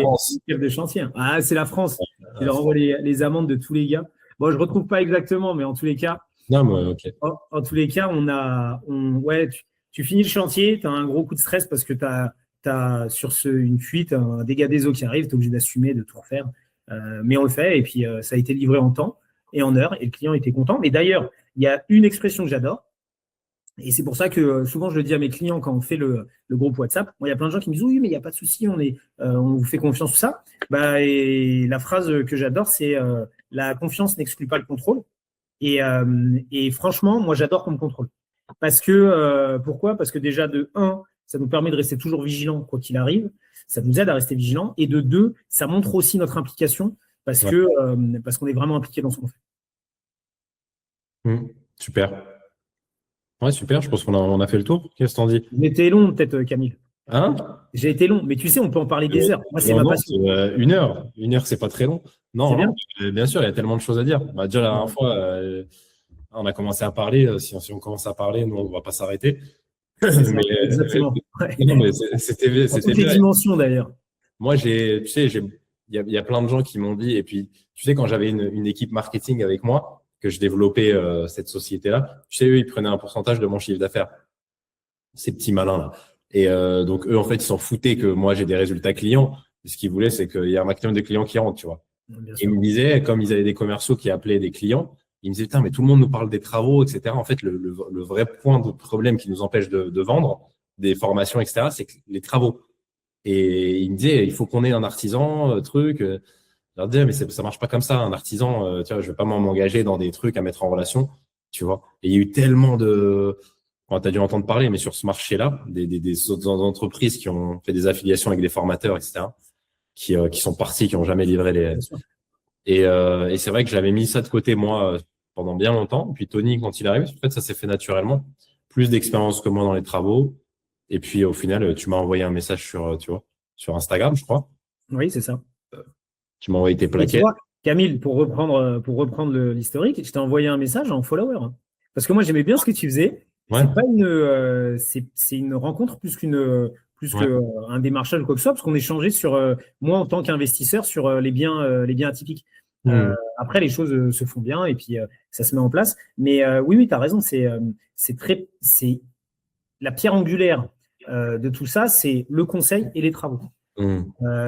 France. de chantier. Ah, c'est la France. Ils leur envoient les amendes de tous les gars. Bon, je ne retrouve pas exactement, mais en tous les cas. Non, mais ok. En tous les cas, tu finis le chantier, tu as un gros coup de stress parce que tu as sur une fuite, un dégât des eaux qui arrive, tu es obligé d'assumer, de tout refaire. Mais on le fait et puis ça a été livré en temps et en heure et le client était content. Mais d'ailleurs, il y a une expression que j'adore. Et c'est pour ça que souvent, je le dis à mes clients quand on fait le groupe WhatsApp. Bon, il y a plein de gens qui me disent « Oui, mais il n'y a pas de souci, on vous fait confiance, tout ça. » Et la phrase que j'adore, c'est « La confiance n'exclut pas le contrôle. » Et franchement, moi, j'adore qu'on me contrôle. Parce que, pourquoi? Parce que déjà, de 1, ça nous permet de rester toujours vigilant quoi qu'il arrive. Ça nous aide à rester vigilant. Et de 2, ça montre aussi notre implication parce qu'on est vraiment impliqué dans ce qu'on fait. Super. Ouais, super, je pense qu'on a fait le tour. Qu'est-ce que t'en dis? J'ai été long, peut-être, Camille. Hein? J'ai été long, mais tu sais, on peut en parler des heures. Moi, c'est ma passion. 1 heure. 1 heure, c'est pas très long. Non, bien. Bien sûr, il y a tellement de choses à dire. Déjà, la dernière fois, on a commencé à parler. Si on commence à parler, nous, on ne va pas s'arrêter. Exactement. Ouais. Non, mais c'était Dans toutes les dimensions d'ailleurs. Moi, tu sais, il y a plein de gens qui m'ont dit, et puis, tu sais, quand j'avais une équipe marketing avec moi, que je développais cette société-là, tu sais, eux, ils prenaient un pourcentage de mon chiffre d'affaires. Ces petits malins-là. Et donc, eux, en fait, ils s'en foutaient que moi, j'ai des résultats clients. Ce qu'ils voulaient, c'est qu'il y a un maximum de clients qui rentrent, tu vois. Et ils me disaient, comme ils avaient des commerciaux qui appelaient des clients, ils me disaient, putain, mais tout le monde nous parle des travaux, etc. En fait, le vrai point de problème qui nous empêche de vendre des formations, etc., c'est les travaux. Et ils me disaient, il faut qu'on ait un artisan, truc. Je leur disais, mais ça marche pas comme ça. Un artisan, tu vois, je vais pas m'engager dans des trucs à mettre en relation, tu vois. Et il y a eu tellement de… Enfin, tu as dû entendre parler, mais sur ce marché-là, des autres entreprises qui ont fait des affiliations avec des formateurs, etc., qui sont partis, qui n'ont jamais livré les… Et c'est vrai que j'avais mis ça de côté, moi, pendant bien longtemps. Puis Tony, quand il arrive, en fait, ça s'est fait naturellement. Plus d'expérience que moi dans les travaux. Et puis, au final, tu m'as envoyé un message sur Instagram, je crois. Oui, c'est ça. Tu m'as envoyé tes plaquettes. Camille, pour reprendre l'historique, je t'ai envoyé un message en follower. Hein. Parce que moi, j'aimais bien ce que tu faisais. Ouais. C'est pas c'est une rencontre plus qu'un démarchage ou quoi que ce soit, parce qu'on échangeait sur moi en tant qu'investisseur sur les biens atypiques. Après, les choses se font bien et puis ça se met en place. Mais oui, tu as raison. C'est la pierre angulaire de tout ça, c'est le conseil et les travaux.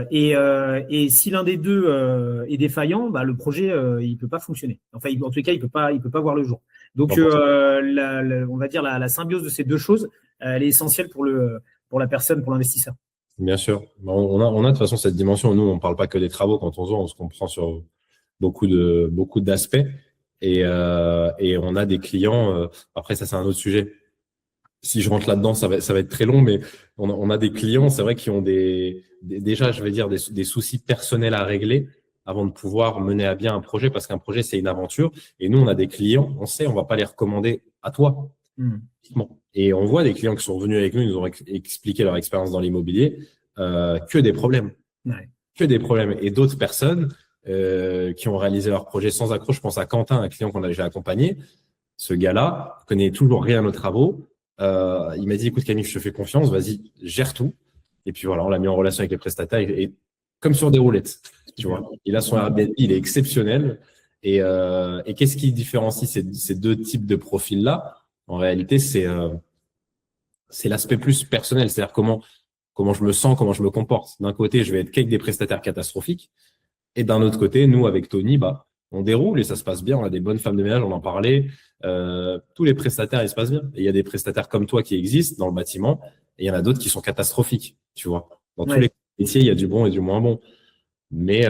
Et si l'un des deux est défaillant, bah, le projet il peut pas fonctionner. Enfin, en tout cas, il peut pas voir le jour. Donc, on va dire la symbiose de ces deux choses, elle est essentielle pour la personne, pour l'investisseur. Bien sûr. On a de toute façon cette dimension. Nous, on parle pas que des travaux quand on se vend, on se comprend sur beaucoup d'aspects. Et on a des clients. Après, ça, c'est un autre sujet. Si je rentre là-dedans, ça va être très long, mais on a des clients, c'est vrai, qui ont déjà, je vais dire, des soucis personnels à régler avant de pouvoir mener à bien un projet, parce qu'un projet, c'est une aventure. Et nous, on a des clients, on sait, on va pas les recommander à toi. Et on voit des clients qui sont venus avec nous, ils nous ont expliqué leur expérience dans l'immobilier, que des problèmes. Ouais. Que des problèmes. Et d'autres personnes qui ont réalisé leur projet sans accroc. Je pense à Quentin, un client qu'on a déjà accompagné. Ce gars-là connaît toujours rien aux travaux. Il m'a dit, écoute Camille, je te fais confiance, vas-y, gère tout. Et puis voilà, on l'a mis en relation avec les prestataires et comme sur des roulettes, tu vois. Il a son Airbnb, il est exceptionnel. Et qu'est-ce qui différencie ces deux types de profils-là? En réalité, c'est l'aspect plus personnel, c'est-à-dire comment je me sens, comment je me comporte. D'un côté, je vais être qu'avec des prestataires catastrophiques, et d'un autre côté, nous, avec Tony, on déroule et ça se passe bien. On a des bonnes femmes de ménage, on en parlait. Tous les prestataires, ils se passent bien. Et il y a des prestataires comme toi qui existent dans le bâtiment, et il y en a d'autres qui sont catastrophiques, tu vois. Dans tous les métiers, il y a du bon et du moins bon. Mais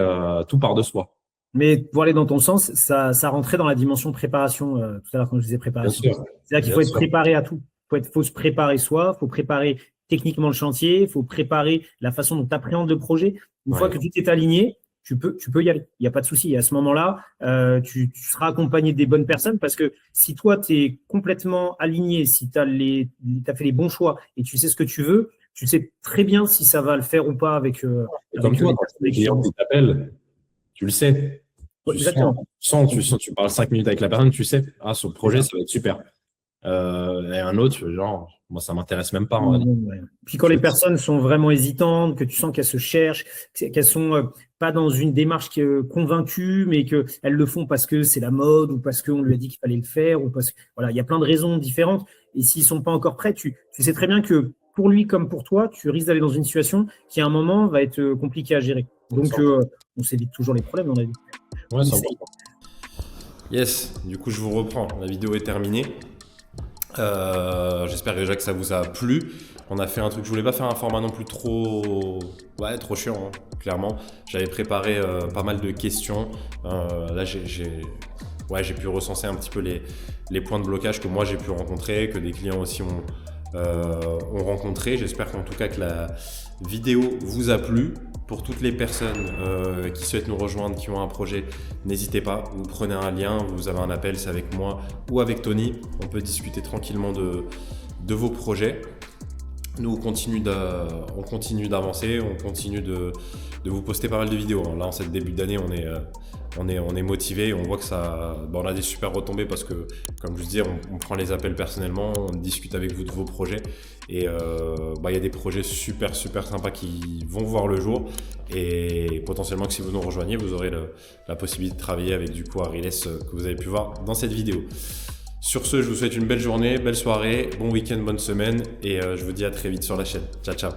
tout part de soi. Mais pour aller dans ton sens, ça rentrait dans la dimension préparation, tout à l'heure quand je disais préparation. C'est-à-dire qu'il faut être préparé à tout. Faut se préparer soi, il faut préparer techniquement le chantier, il faut préparer la façon dont tu appréhendes le projet. Une fois que tout est aligné, tu peux y aller. Il n'y a pas de souci. Et à ce moment-là, tu seras accompagné des bonnes personnes parce que si toi, tu es complètement aligné, si tu as fait les bons choix et tu sais ce que tu veux, tu sais très bien si ça va le faire ou pas avec comme toi, les clients qui t'appellent, tu le sais. Tu parles 5 minutes avec la personne, tu sais, ce projet, ça va être super. Et un autre, genre, moi, ça m'intéresse même pas. Puis quand les personnes sont vraiment hésitantes, que tu sens qu'elles se cherchent, qu'elles sont pas dans une démarche convaincue, mais qu'elles le font parce que c'est la mode ou parce qu'on lui a dit qu'il fallait le faire ou parce que voilà, il y a plein de raisons différentes. Et s'ils sont pas encore prêts, tu sais très bien que pour lui comme pour toi, tu risques d'aller dans une situation qui à un moment va être compliquée à gérer. Donc on s'évite toujours les problèmes dans la vie. Ouais, c'est important. Yes, du coup je vous reprends. La vidéo est terminée. J'espère déjà que ça vous a plu. On a fait un truc, je voulais pas faire un format non plus trop chiant, hein, clairement. J'avais préparé pas mal de questions. Là j'ai pu recenser un petit peu les points de blocage que moi j'ai pu rencontrer, que des clients aussi ont rencontré. J'espère qu'en tout cas que la vidéo vous a plu. Pour toutes les personnes qui souhaitent nous rejoindre, qui ont un projet, n'hésitez pas, vous prenez un lien, vous avez un appel, c'est avec moi ou avec Tony. On peut discuter tranquillement de vos projets. Nous, on continue d'avancer, on continue de vous poster pas mal de vidéos. Là, en cette début d'année, on est motivé, on voit que on a des super retombées parce que, comme je vous dis, on prend les appels personnellement, on discute avec vous de vos projets et il y a des projets super sympas qui vont voir le jour et potentiellement que si vous nous rejoignez, vous aurez la possibilité de travailler avec du coup Ariles que vous avez pu voir dans cette vidéo. Sur ce, je vous souhaite une belle journée, belle soirée, bon week-end, bonne semaine et je vous dis à très vite sur la chaîne. Ciao.